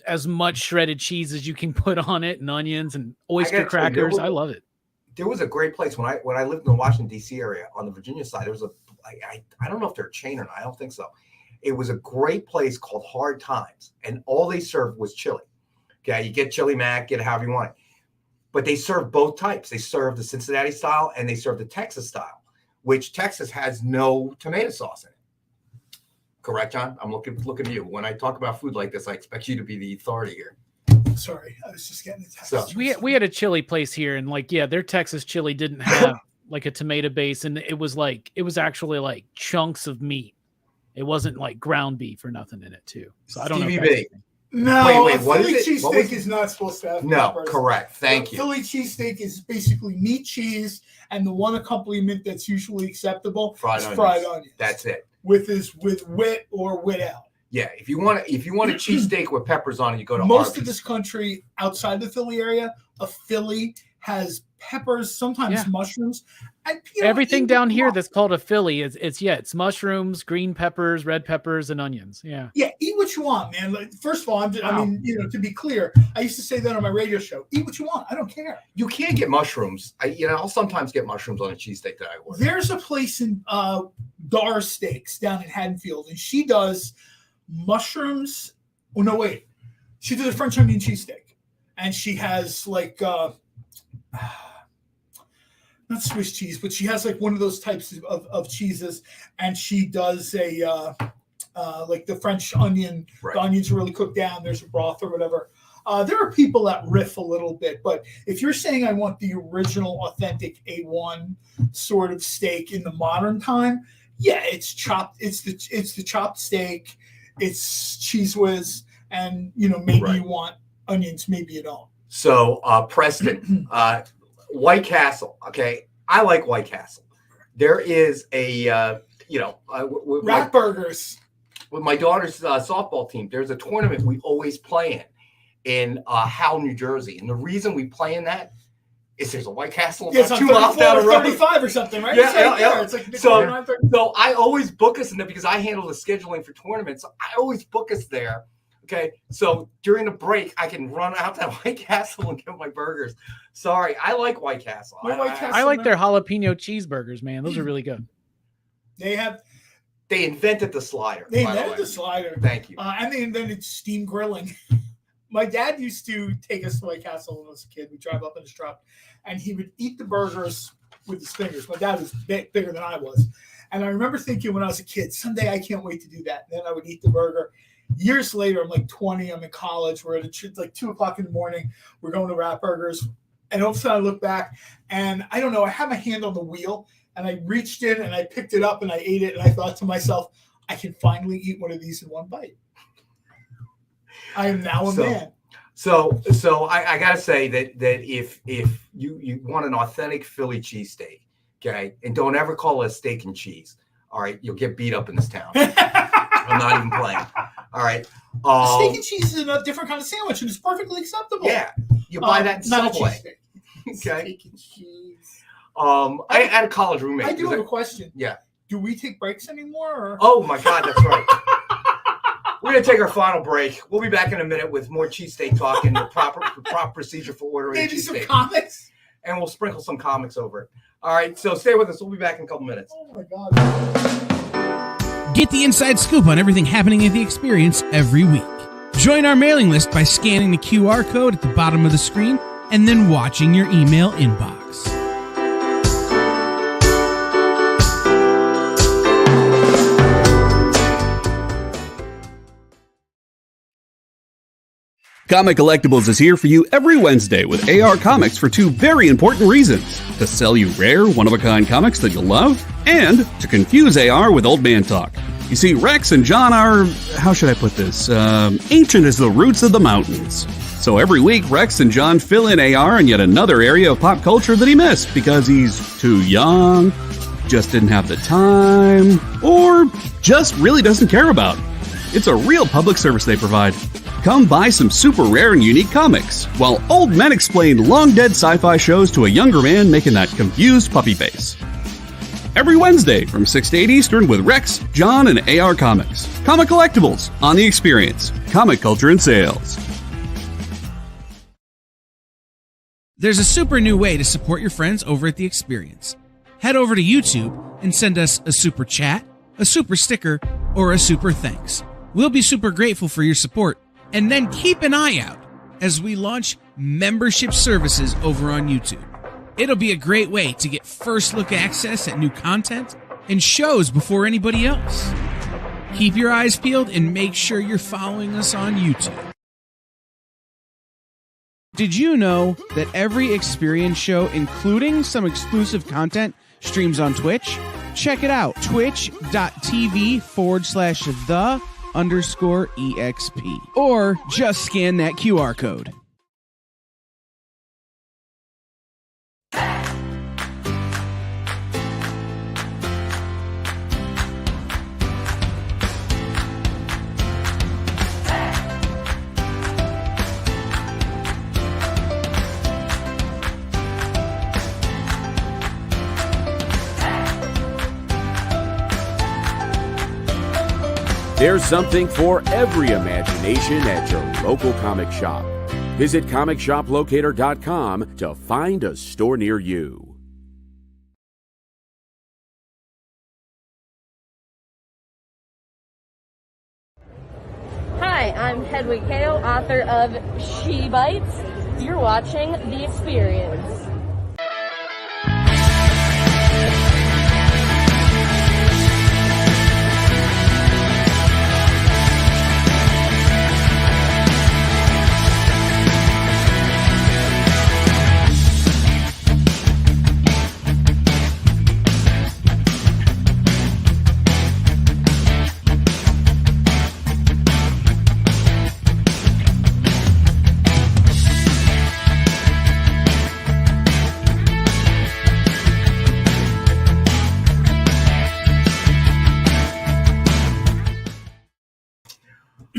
as much shredded cheese as you can put on it, and onions and oyster crackers. I love it. There was a great place when I lived in the Washington D.C. area on the Virginia side. There was I don't know if they're a chain or not. I don't think so. It was a great place called Hard Times, and all they served was chili. Okay, you get chili mac, get it however you want it. But they served both types. They served the Cincinnati style and they served the Texas style, which Texas has no tomato sauce in it. Correct, John? I'm looking at you. When I talk about food like this, I expect you to be the authority here. Sorry, I was just getting the Texas. So we had a chili place here, and their Texas chili didn't have like a tomato base, and it was actually like chunks of meat. It wasn't like ground beef or nothing in it too. So I don't know. No, wait, what Philly is it? cheesesteak is not supposed to have peppers. Correct. Thank you. Philly cheesesteak is basically meat, cheese, and the one accompaniment that's usually acceptable is fried onions. That's it. With wit or without. Yeah, if you want a cheesesteak with peppers on it, you go to most Arby's. of this country outside the Philly area, a Philly has peppers, sometimes mushrooms. And everything down here that's called a Philly it's mushrooms, green peppers, red peppers, and onions. Yeah. Yeah, eat what you want, man. Like, first of all, I mean, to be clear, I used to say that on my radio show. Eat what you want. I don't care. You can't get mushrooms. I'll sometimes get mushrooms on a cheesesteak that I order. There's a place in Dar Steaks down in Haddonfield, and she does mushrooms. Oh no, wait. She does a French onion cheesesteak, and she has like not Swiss cheese, but she has like one of those types of cheeses, and she does a like the French onion. Right. The onions are really cooked down. There's a broth or whatever. There are people that riff a little bit, but if you're saying I want the original, authentic A1 sort of steak in the modern time, yeah, it's chopped. It's the chopped steak. It's Cheese Whiz, and maybe you want onions, maybe you don't. So Preston, White Castle. Okay, I like White Castle. There is a Rat burgers. With my daughter's softball team, there's a tournament we always play in Howell, New Jersey, and the reason we play in that is there's a White Castle about 2 miles down the road. 35 or something, right? Yeah. It's like so I always book us in there because I handle the scheduling for tournaments. So I always book us there. Okay, so during the break, I can run out to White Castle and get my burgers. Sorry, I like White Castle. I like their jalapeno cheeseburgers, man. Those are really good. They invented the slider. They invented the slider. Thank you. And they invented steam grilling. My dad used to take us to White Castle when I was a kid. We'd drive up in his truck, and he would eat the burgers with his fingers. My dad was bigger than I was. And I remember thinking when I was a kid, someday I can't wait to do that. And then I would eat the burger. Years later, I'm like 20. I'm in college. We're at like 2 o'clock in the morning. We're going to Rat Burgers. And all of a sudden I look back, and I don't know. I have my hand on the wheel, and I reached in and I picked it up and I ate it. And I thought to myself, I can finally eat one of these in one bite. I am now a man. So I gotta say that if you want an authentic Philly cheesesteak, okay, and don't ever call it a steak and cheese. All right, you'll get beat up in this town. I'm not even playing. All right. Steak and cheese is a different kind of sandwich, and it's perfectly acceptable. Yeah, you buy that in Subway. Okay. Steak and cheese. I had a college roommate. I do have a question. Yeah. Do we take breaks anymore? Or? Oh my God, that's right. We're going to take our final break. We'll be back in a minute with more cheesesteak talk and the proper procedure for ordering maybe cheesesteak. Some comics. And we'll sprinkle some comics over it. All right, so stay with us. We'll be back in a couple minutes. Oh my God. Get the inside scoop on everything happening at the Experience every week. Join our mailing list by scanning the QR code at the bottom of the screen and then watching your email inbox. Comic Collectables is here for you every Wednesday with AR Comics for two very important reasons. To sell you rare, one-of-a-kind comics that you'll love, and to confuse AR with old man talk. You see, Rex and John are, how should I put this, ancient as the roots of the mountains. So every week, Rex and John fill in AR in yet another area of pop culture that he missed because he's too young, just didn't have the time, or just really doesn't care about. It's a real public service they provide. Come buy some super rare and unique comics, while old men explain long-dead sci-fi shows to a younger man making that confused puppy face. Every Wednesday from 6 to 8 Eastern with Rex, John, and AR Comics. Comic Collectables on The Experience. Comic culture and sales. There's a super new way to support your friends over at The Experience. Head over to YouTube and send us a super chat, a super sticker, or a super thanks. We'll be super grateful for your support. And then keep an eye out as we launch membership services over on YouTube. It'll be a great way to get first look access at new content and shows before anybody else. Keep your eyes peeled and make sure you're following us on YouTube. Did you know that every Experience show, including some exclusive content, streams on Twitch? Check it out, twitch.tv/the_EXP. Or just scan that QR code. There's something for every imagination at your local comic shop. Visit comicshoplocator.com to find a store near you. Hi, I'm Hedwig Hale, author of She Bites. You're watching The Experience.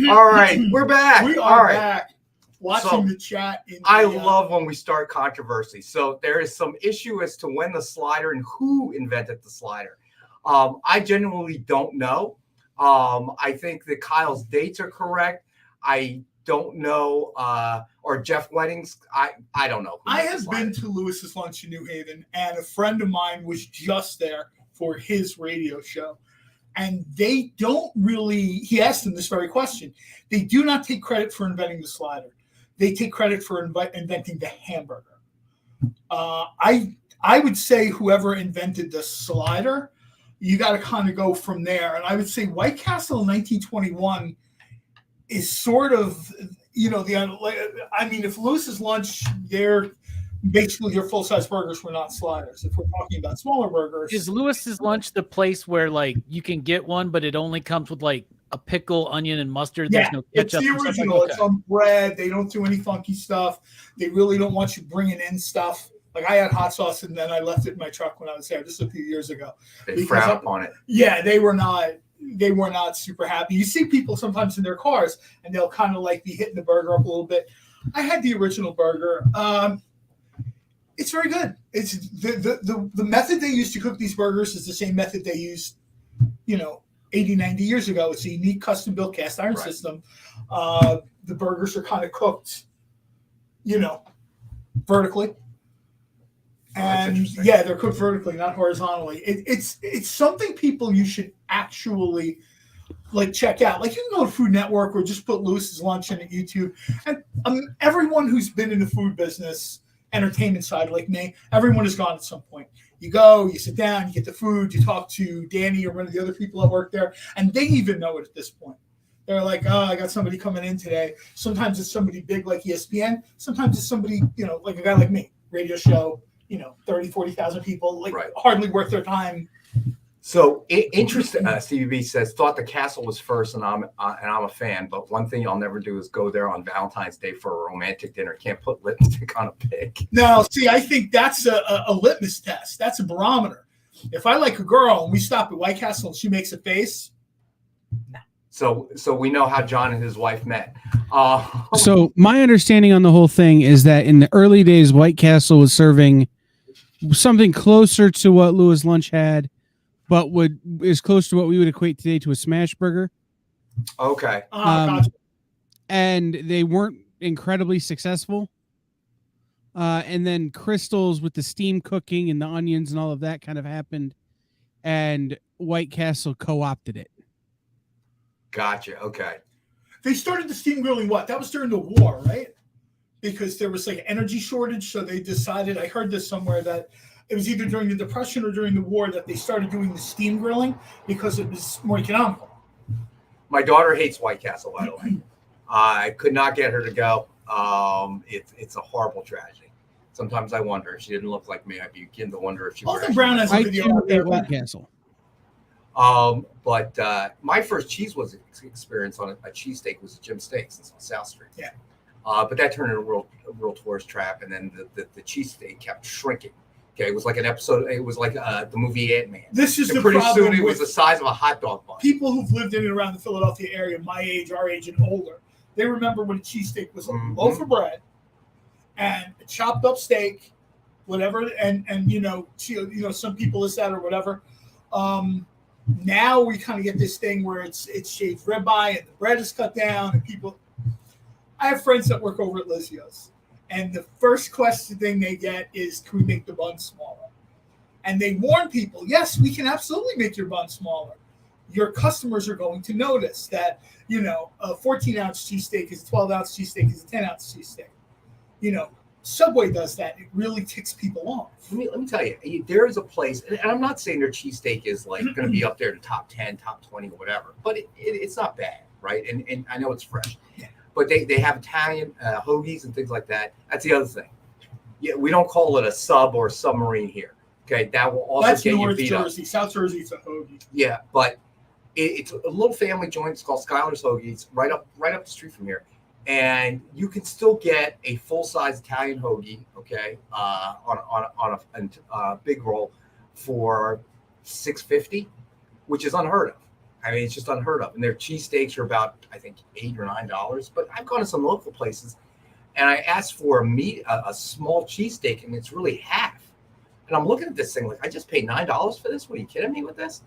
All right, we're back. We are All right. back. Watching the chat. I love when we start controversy. So there is some issue as to when the slider and who invented the slider. I genuinely don't know. I think that Kyle's dates are correct. I don't know. Or Jeff Wedding's. I don't know. I have been to Lewis's Lunch in New Haven, and a friend of mine was just there for his radio show. And they don't really, he asked them this very question. They do not take credit for inventing the slider. They take credit for inventing the hamburger. I would say whoever invented the slider, you got to kind of go from there. And I would say White Castle in 1921 is sort of, if Lewis's Lunch, they're basically your full-size burgers were not sliders. If we're talking about smaller burgers, is Lewis's Lunch the place where like you can get one, but it only comes with like a pickle, onion, and mustard? Yeah, there's no ketchup. It's the original. It's on bread. They don't do any funky stuff. They really don't want you bringing in stuff. Like I had hot sauce and then I left it in my truck when I was there just a few years ago. They frown upon it. Yeah, they were not super happy. You see people sometimes in their cars and they'll kind of like be hitting the burger up a little bit. I had the original burger. It's very good. It's the method they use to cook these burgers is the same method they used, 80, 90 years ago. It's a unique custom-built cast iron system. The burgers are kind of cooked, vertically. And yeah, they're cooked vertically, not horizontally. It's something people you should actually check out. Like you can go to Food Network or just put Lewis's Lunch in at YouTube. And everyone who's been in the food business, entertainment side like me, everyone has gone at some point. You go, you sit down, you get the food, you talk to Danny or one of the other people that work there, and they even know it at this point. They're like, oh, I got somebody coming in today. Sometimes it's somebody big like ESPN. Sometimes it's somebody, like a guy like me, radio show, 30, 40,000 people, like hardly worth their time. So interesting. CBB says, thought the castle was first, and I'm a fan. But one thing I'll never do is go there on Valentine's Day for a romantic dinner. Can't put lipstick on a pig. No, see, I think that's a litmus test. That's a barometer. If I like a girl and we stop at White Castle and she makes a face, no. So we know how John and his wife met. So my understanding on the whole thing is that in the early days, White Castle was serving something closer to what Lewis Lunch had, but is close to what we would equate today to a smash burger. Okay. Gotcha. And they weren't incredibly successful. And then Crystals with the steam cooking and the onions and all of that kind of happened, and White Castle co-opted it. Gotcha. Okay. They started the steam grilling. That was during the war, right? Because there was like energy shortage, so they decided. I heard this somewhere that it was either during the Depression or during the war that they started doing the steam grilling because it was more economical. My daughter hates White Castle, by the way. I could not get her to go. It's a horrible tragedy. Sometimes I wonder if she didn't look like me. I'd begin to wonder if she. Austin Brown has a video out there. White Castle. But my first cheese experience on a cheesesteak was at Jim Steaks on South Street. Yeah. But that turned into a real tourist trap, and then the cheesesteak kept shrinking. Okay, it was like an episode. It was like the movie Ant-Man. This is and the pretty problem soon it was with the size of a hot dog bun. People who've lived in and around the Philadelphia area, my age, our age, and older, they remember when a cheesesteak was a loaf of bread and a chopped up steak, whatever, and some people is that or whatever. Now we kind of get this thing where it's shaved ribeye and the bread is cut down, and people. I have friends that work over at Lizio's, and the first question thing they get is, "Can we make the bun smaller?" And they warn people, "Yes, we can absolutely make your bun smaller. Your customers are going to notice that a 14-ounce cheesesteak is a 12-ounce cheesesteak is a 10-ounce cheesesteak." Subway does that. It really ticks people off. Let me tell you, there is a place, and I'm not saying their cheesesteak is like going to be up there in the top 10, top 20, or whatever, but it's not bad, right? And I know it's fresh. Yeah. But they have Italian hoagies and things like that. That's the other thing. Yeah, we don't call it a sub or a submarine here. Okay, that will also get North you beat Jersey. up. South Jersey, it's a hoagie. Yeah, but it's a little family joint. It's called Skylar's Hoagies, right up the street from here. And you can still get a full-size Italian hoagie, okay, on a big roll for $6.50, which is unheard of. I mean, it's just unheard of. And their cheesesteaks are about, I think, $8 or $9. But I've gone to some local places, and I asked for a small cheesesteak, and it's really half. And I'm looking at this thing like, I just paid $9 for this. What, are you kidding me with this?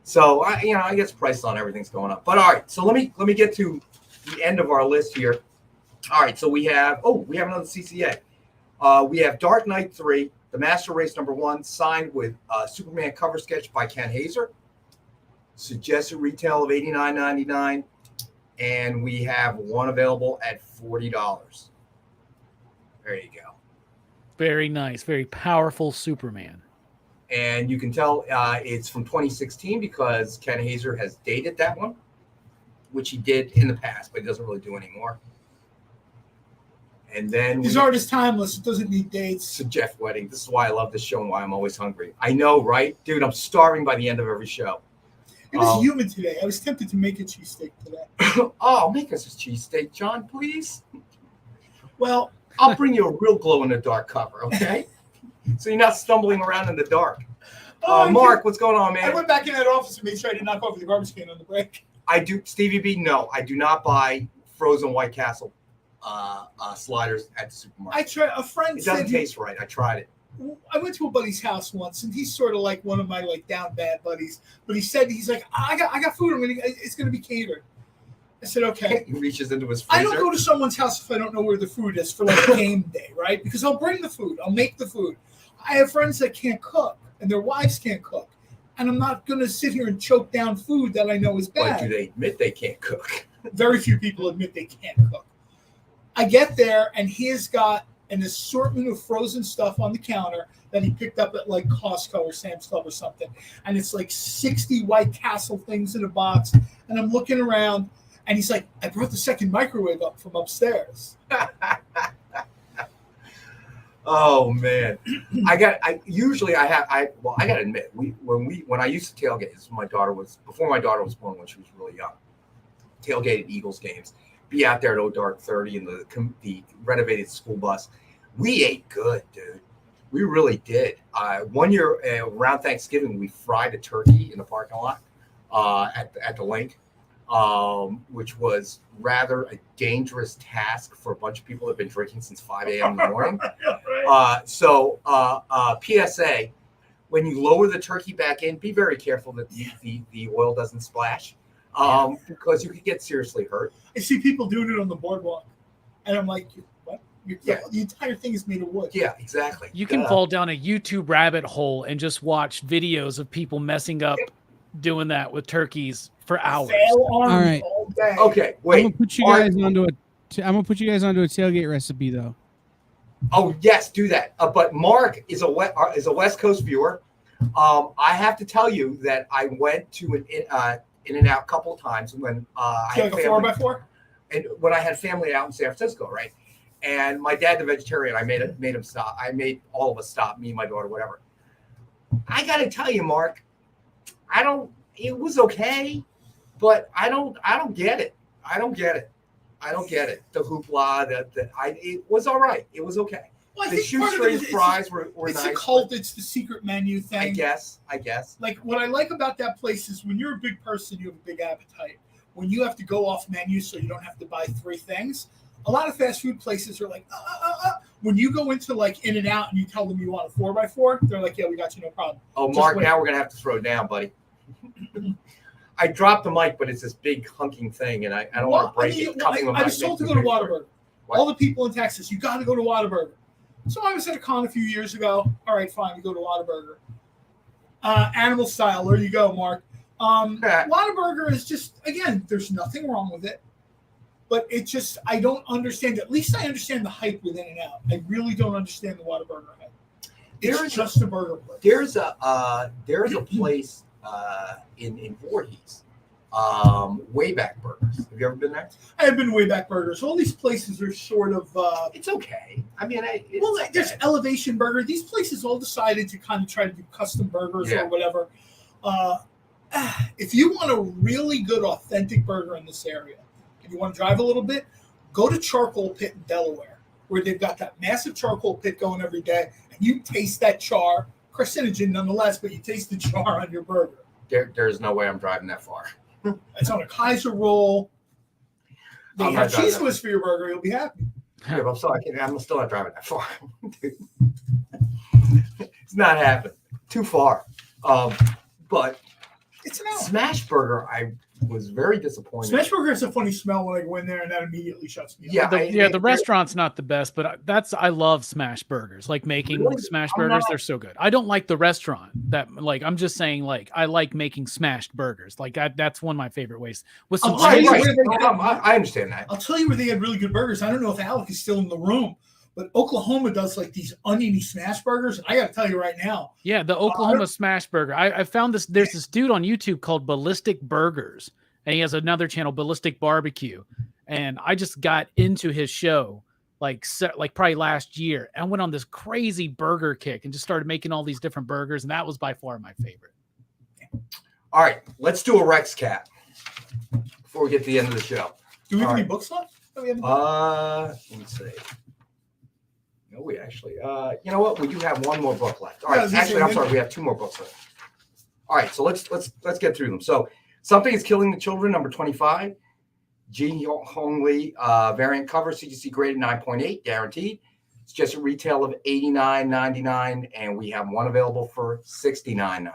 So I guess price on everything's going up. But all right, so let me get to the end of our list here. All right, so we have another CCA. We have Dark Knight 3, the Master Race #1, signed with Superman cover sketch by Ken Hazer. Suggested retail of $89.99, and we have one available at $40. There you go. Very nice, very powerful Superman. And you can tell it's from 2016 because Ken Hazer has dated that one, which he did in the past, but he doesn't really do anymore. And then his art is timeless. It doesn't need dates. So Jeff Wedding. This is why I love this show and why I'm always hungry. I know, right? Dude, I'm starving by the end of every show. It was humid today. I was tempted to make a cheesesteak today. Oh, make us a cheesesteak, John, please. Well, I'll bring you a real glow-in-the-dark cover, okay? So you're not stumbling around in the dark. Mark, what's going on, man? I went back in that office and made sure I didn't knock over the garbage can on the break. I do, Stevie B, no. I do not buy frozen White Castle sliders at the supermarket. I tried. A friend said it doesn't taste right. I tried it. I went to a buddy's house once, and he's sort of like one of my down bad buddies. But he's like, I got food. It's gonna be catered. I said, okay. He reaches into his freezer. I don't go to someone's house if I don't know where the food is for game day, right? Because I'll bring the food. I'll make the food. I have friends that can't cook, and their wives can't cook. And I'm not going to sit here and choke down food that I know is bad. But do they admit they can't cook? Very few people admit they can't cook. I get there, and he's got an assortment of frozen stuff on the counter that he picked up at Costco or Sam's Club or something. And it's 60 White Castle things in a box. And I'm looking around, And he's like, I brought the second microwave up from upstairs. Oh man, I gotta admit, when I used to tailgate, before my daughter was born, when she was really young, tailgated Eagles games, be out there at O'Dark 30 in the renovated school bus. We ate good, dude. We really did. One year around Thanksgiving, we fried a turkey in the parking lot at the link, which was rather a dangerous task for a bunch of people that have been drinking since 5 a.m. in the morning. PSA, when you lower the turkey back in, be very careful that the oil doesn't splash, because you could get seriously hurt. I see people doing it on the boardwalk, and I'm like, what? The entire thing is made of wood. Yeah, exactly. You can fall down a YouTube rabbit hole and just watch videos of people messing up doing that with turkeys for hours. All right. Okay, wait. I'm gonna put you guys onto a tailgate recipe though. Oh yes, do that. But Mark is a West Coast viewer. I have to tell you that I went to an In-N-Out a couple of times when I had like a 4x4, and when I had family out in San Francisco, right? And my dad's a vegetarian. I made him stop. I made all of us stop, me, my daughter, whatever. I got to tell you, Mark, it was okay, but I don't get it. I don't get it. The hoopla, it was all right. It was okay. Well, I the think shoestring fries were it's nice. It's a cult. It's the secret menu thing. I guess. Like, what I like about that place is when you're a big person, you have a big appetite. When you have to go off menu so you don't have to buy 3 things, a lot of fast food places are like, When you go into like In-N-Out and you tell them you want a 4x4, they're like, yeah, we got you, no problem. Oh, Mark, now we're going to have to throw down, buddy. I dropped the mic, but it's this big hunking thing, and I don't want to break it. I was told to go to Whataburger. All the people in Texas, you got to go to Whataburger. So I was at a con a few years ago. All right, fine, we go to Whataburger. Animal style, there you go, Mark. Whataburger is just, again, there's nothing wrong with it. But it just, I don't understand. At least I understand the hype with In-N-Out. I really don't understand the Whataburger hype. It's just a burger place. There's a place in Voorhees, Wayback Burgers. Have you ever been there? I have been to Wayback Burgers. All these places are sort of. It's okay. I mean, there's Elevation Burger. These places all decided to kind of try to do custom burgers or whatever. If you want a really good, authentic burger in this area, and you want to drive a little bit, go to Charcoal Pit in Delaware, where they've got that massive charcoal pit going every day, and you taste that char, carcinogen nonetheless, but you taste the char on your burger. There's no way I'm driving that far. It's on a Kaiser roll. They have cheese whiz for your burger. You'll be happy. Yeah, but I'm sorry. I'm still not driving that far. It's not happening. Too far. But it's an Smash Burger, I was very disappointed. Smash Burger has a funny smell when I go in there, and that immediately shuts me up. The restaurant's not the best, but I love Smash Burgers. Like making Smash Burgers, they're so good. I don't like the restaurant. I'm just saying, like, I like making smashed burgers. Like that's one of my favorite ways. With some I understand that. I'll tell you where they had really good burgers. I don't know if Alec is still in the room, but Oklahoma does like these oniony smash burgers. And I got to tell you right now. Yeah, the Oklahoma smash burger. I found this. There's this dude on YouTube called Ballistic Burgers, and he has another channel, Ballistic Barbecue. And I just got into his show like probably last year. And I went on this crazy burger kick and just started making all these different burgers. And that was by far my favorite. All right, let's do a Rex Cat before we get to the end of the show. Do we have any books left? Let me see. No, we actually, you know what? We do have one more book left. All right, actually, I'm sorry, we have 2 more books left. All right, so let's get through them. So, Something is Killing the Children, number 25. Ji Hong Lee variant cover, CGC graded 9.8, guaranteed. It's just a retail of $89.99, and we have one available for $69.99.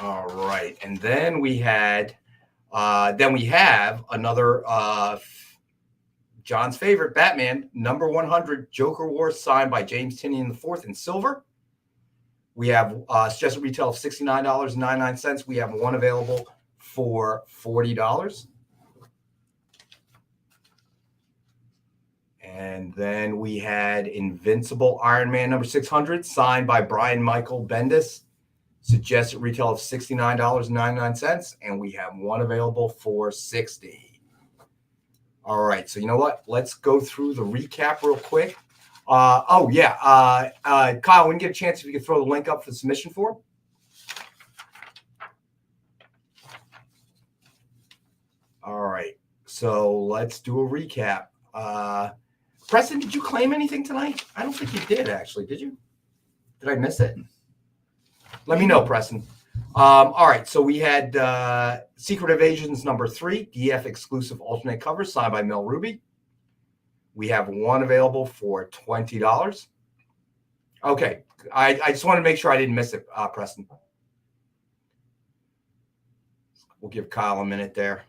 All right, and then we have another John's favorite, Batman, number 100, Joker Wars, signed by James Tynion IV in silver. We have it's just a retail of $69.99. We have one available for $40. And then we had Invincible Iron Man number 600, signed by Brian Michael Bendis, Suggested retail of $69.99, and we have one available for $60. All right, so you know what? Let's go through the recap real quick. Kyle, when you get a chance, if you could throw the link up for the submission form. All right, so let's do a recap. Preston, did you claim anything tonight? I don't think you did, actually. Did you? Did I miss it? Let me know, Preston. All right, so we had Secret Evasions number 3, DF exclusive alternate cover signed by Mel Ruby. We have one available for $20. Okay, I just want to make sure I didn't miss it, Preston. We'll give Kyle a minute there.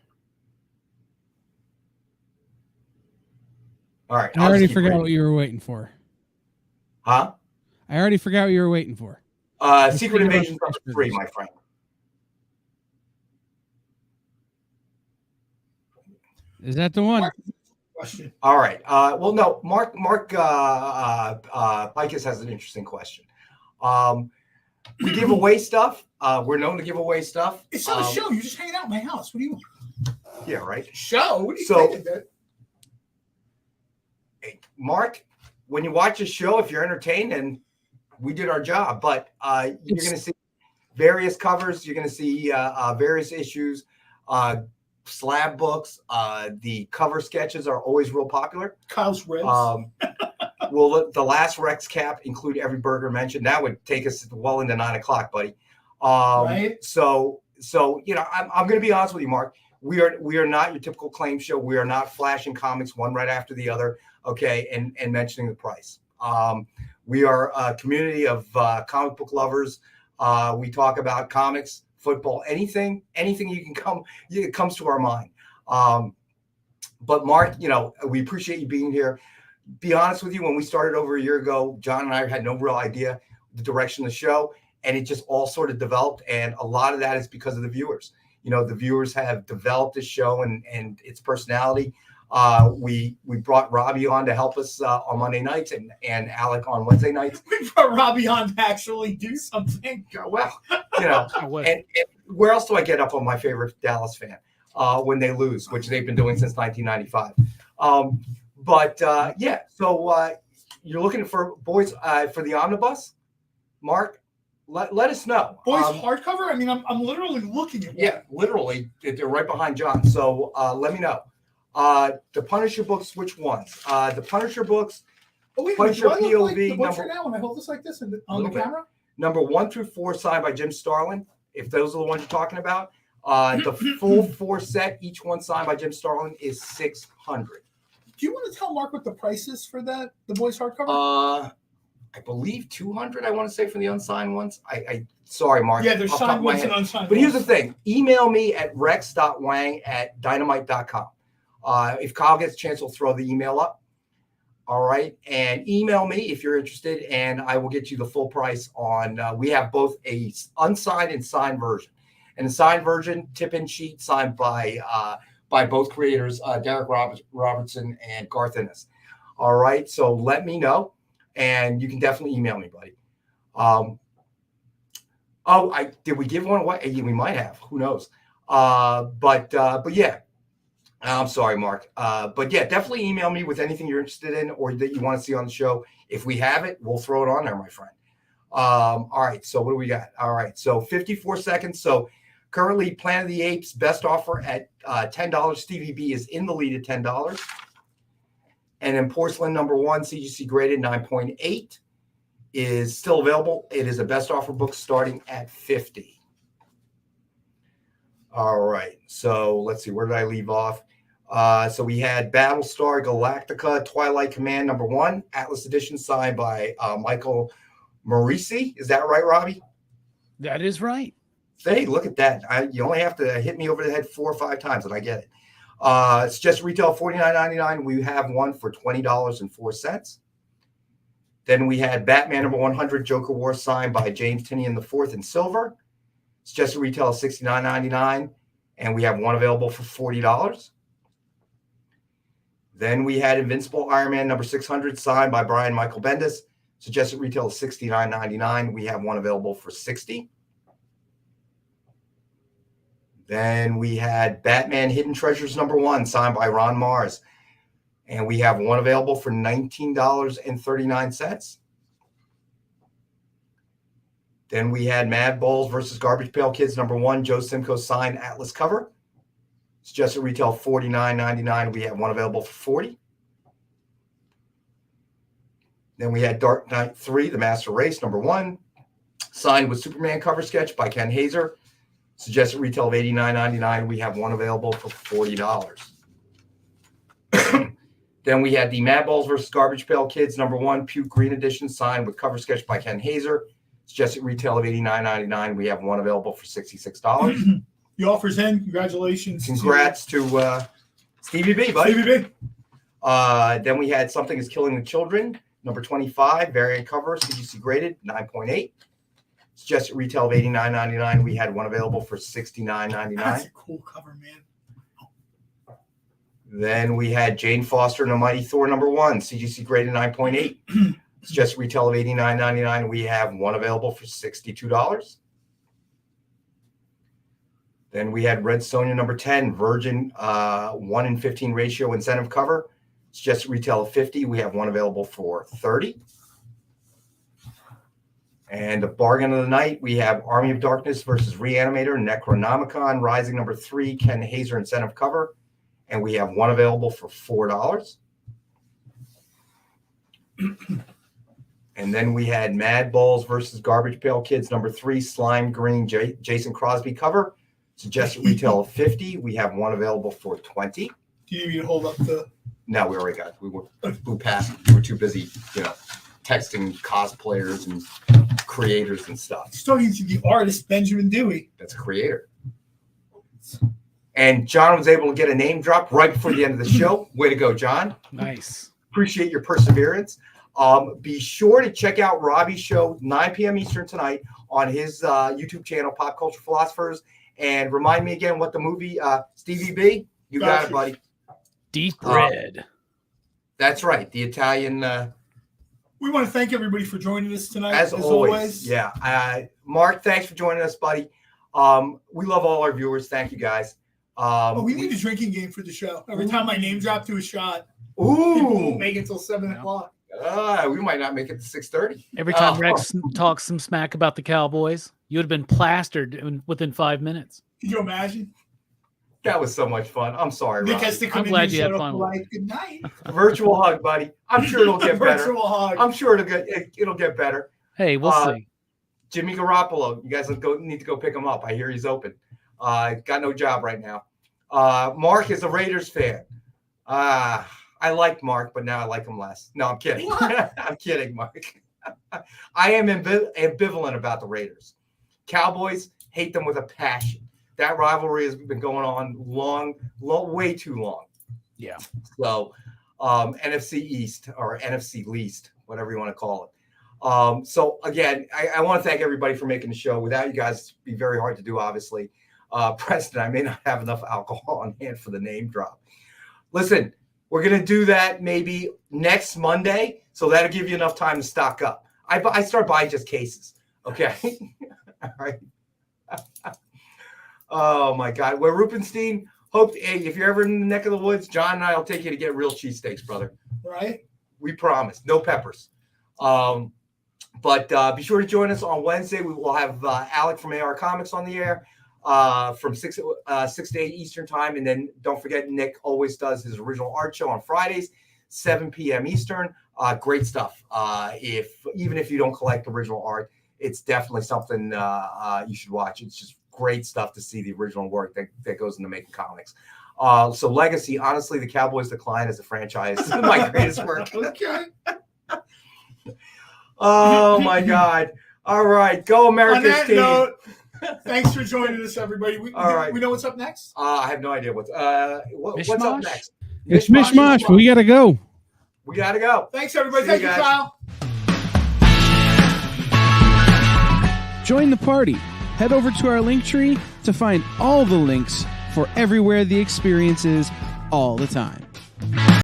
All right. I already forgot what you were waiting for. Huh? I already forgot what you were waiting for. Secret Invasion number 3, my friend. Is that the one? Question. All right. Well, no, Mark Pikus has an interesting question. We give away stuff. We're known to give away stuff. It's not a show. You're just hanging out in my house. What do you want? Yeah, right. Show? What do you think? Hey, Mark, when you watch a show, if you're entertained, and we did our job, but you're going to see various covers. You're going to see various issues, slab books. The cover sketches are always real popular. Kyle's Reds. Will the last Rex cap include every burger mentioned? That would take us well into 9 o'clock, buddy. Right. So I'm going to be honest with you, Mark. We are not your typical claim show. We are not flashing comics one right after the other. Okay, and mentioning the price. We are a community of comic book lovers. We talk about comics, football, anything you can it comes to our mind. But Mark, we appreciate you being here. Be honest with you, when we started over a year ago, John and I had no real idea the direction of the show, and it just all sort of developed. And a lot of that is because of the viewers. The viewers have developed the show and its personality. We brought Robbie on to help us on Monday nights and Alec on Wednesday nights. We brought Robbie on to actually do something. Well, and where else do I get up on my favorite Dallas fan when they lose, which they've been doing since 1995? So you're looking for boys for the omnibus, Mark. Let us know. Boys hardcover? I mean, I'm literally looking at one. Yeah, literally. They're right behind John. So let me know. The Punisher books, which ones? The Punisher books. Oh, wait, Punisher do I look POV like the Butcher now when I hold this like this on the camera? Number 1 through 4 signed by Jim Starlin, if those are the ones you're talking about. The full 4 set, each one signed by Jim Starlin, is $600. Do you want to tell Mark what the price is for the boys hardcover? I believe $200. I want to say for the unsigned ones. Sorry, Mark. Yeah, there's signed ones and unsigned. But here's the thing: email me at rex.wang@dynamite.com. If Kyle gets a chance, we'll throw the email up. All right, and email me if you're interested, and I will get you the full price on. We have both a unsigned and signed version, and the signed version tip-in sheet signed by both creators, Derek Robertson and Garth Ennis. All right, so let me know. And you can definitely email me, buddy. Did we give one away? Yeah, we might have. Who knows? But yeah. I'm sorry, Mark. But yeah, definitely email me with anything you're interested in or that you want to see on the show. If we have it, we'll throw it on there, my friend. All right. So what do we got? All right. So 54 seconds. So currently, Planet of the Apes best offer at $10. Stevie B is in the lead at $10. And then Porcelain number 1, CGC graded 9.8, is still available. It is a best offer book starting at $50. All right. So let's see. Where did I leave off? So we had Battlestar Galactica Twilight Command number 1, Atlas Edition signed by Michael Morisi. Is that right, Robbie? That is right. Hey, look at that. You only have to hit me over the head 4 or 5 times and I get it. It's just retail $49.99. We have one for $20.04. Then we had Batman number 100 Joker War signed by James Tynion IV in silver. It's just retail $69.99, and we have one available for $40. Then we had Invincible Iron Man number 600 signed by Brian Michael Bendis. Suggested retail is $69.99. We have one available for $60. Then we had Batman Hidden Treasures #1, signed by Ron Mars. And we have one available for $19.39. Then we had Mad Balls versus Garbage Pail Kids #1, Joe Simcoe signed Atlas cover. Suggested retail $49.99. We have one available for $40. Then we had Dark Knight 3, The Master Race #1, signed with Superman cover sketch by Ken Hazer. Suggested retail of $89.99. We have one available for $40. Then we had the Mad Balls versus Garbage Pail Kids #1, Puke Green edition, signed with cover sketch by Ken Hazer. Suggested retail of $89.99. We have one available for $66. The offer's in. Congratulations. Congrats to Stevie B, buddy. Stevie B. Then we had Something is Killing the Children, #25, variant cover, CGC graded, 9.8. Suggested retail of $89.99. We had one available for $69.99. That's a cool cover, man. Then we had Jane Foster and the Mighty Thor #1, CGC graded 9.8. Suggested retail of $89.99. We have one available for $62. Then we had Red Sonja #10, Virgin 1-in-15 ratio incentive cover. Suggested retail of $50. We have one available for $30. And the bargain of the night, we have Army of Darkness versus Reanimator, Necronomicon, Rising #3, Ken Hazer incentive cover. And we have one available for $4. And then we had Mad Balls versus Garbage Pail Kids #3, Slime Green, Jason Crosby cover. Suggested retail of $50. We have one available for $20. Do you need me to hold up the? No, we already got it. We blew past it. We were too busy, texting cosplayers and creators and stuff. He's talking to the artist Benjamin Dewey. That's a creator. And John was able to get a name drop right before the end of the show. Way to go, John. Nice. Appreciate your perseverance. Be sure to check out Robbie's show, 9 p.m. Eastern tonight on his YouTube channel, Pop Culture Philosophers. And remind me again what the movie, Stevie B, you got it, buddy. Deep Red. That's right. The Italian. We want to thank everybody for joining us tonight. As always. Yeah. Mark, thanks for joining us, buddy. We love all our viewers. Thank you, guys. We need a drinking game for the show. Every time my name dropped to a shot, people won't make it until 7 o'clock. We might not make it to 6:30. Every time Rex talks some smack about the Cowboys, you would have been plastered within 5 minutes. Can you imagine? That was so much fun. I'm sorry, Nick has to come I'm glad you had fun. Like, good night. Virtual hug, buddy. I'm sure it'll get better. Virtual hug. I'm sure it'll get better. Hey, we'll see. Jimmy Garoppolo, you guys need to go pick him up. I hear he's open. Got no job right now. Mark is a Raiders fan. I liked Mark, but now I like him less. No, I'm kidding. I'm kidding, Mark. I am ambivalent about the Raiders. Cowboys, hate them with a passion. That rivalry has been going on long, way too long. Yeah. So NFC East or NFC Least, whatever you want to call it. So again, I want to thank everybody for making the show. Without you guys, it'd be very hard to do, obviously. Preston, I may not have enough alcohol on hand for the name drop. Listen, we're going to do that maybe next Monday. So that'll give you enough time to stock up. I start buying just cases. Okay. All right. Oh my God. Well, Rupenstein, if you're ever in the neck of the woods, John and I will take you to get real cheesesteaks, brother. Right. We promise. No peppers. But be sure to join us on Wednesday. We will have Alec from AR Comics on the air from 6 to 8 Eastern time. And then don't forget, Nick always does his original art show on Fridays, 7 p.m. Eastern. Great stuff. Even if you don't collect original art, it's definitely something you should watch. It's just great stuff to see the original work that goes into making comics. So Legacy, honestly, the Cowboys decline as a franchise is my greatest work. Okay. Oh my God. All right. Go America's team. Note, thanks for joining us, everybody. We know what's up next? I have no idea what's up next. It's mishmash, but we gotta go. We gotta go. Thanks, everybody. See Thank you you, guys. Kyle. Join the party. Head over to our link tree to find all the links for everywhere the experience is all the time.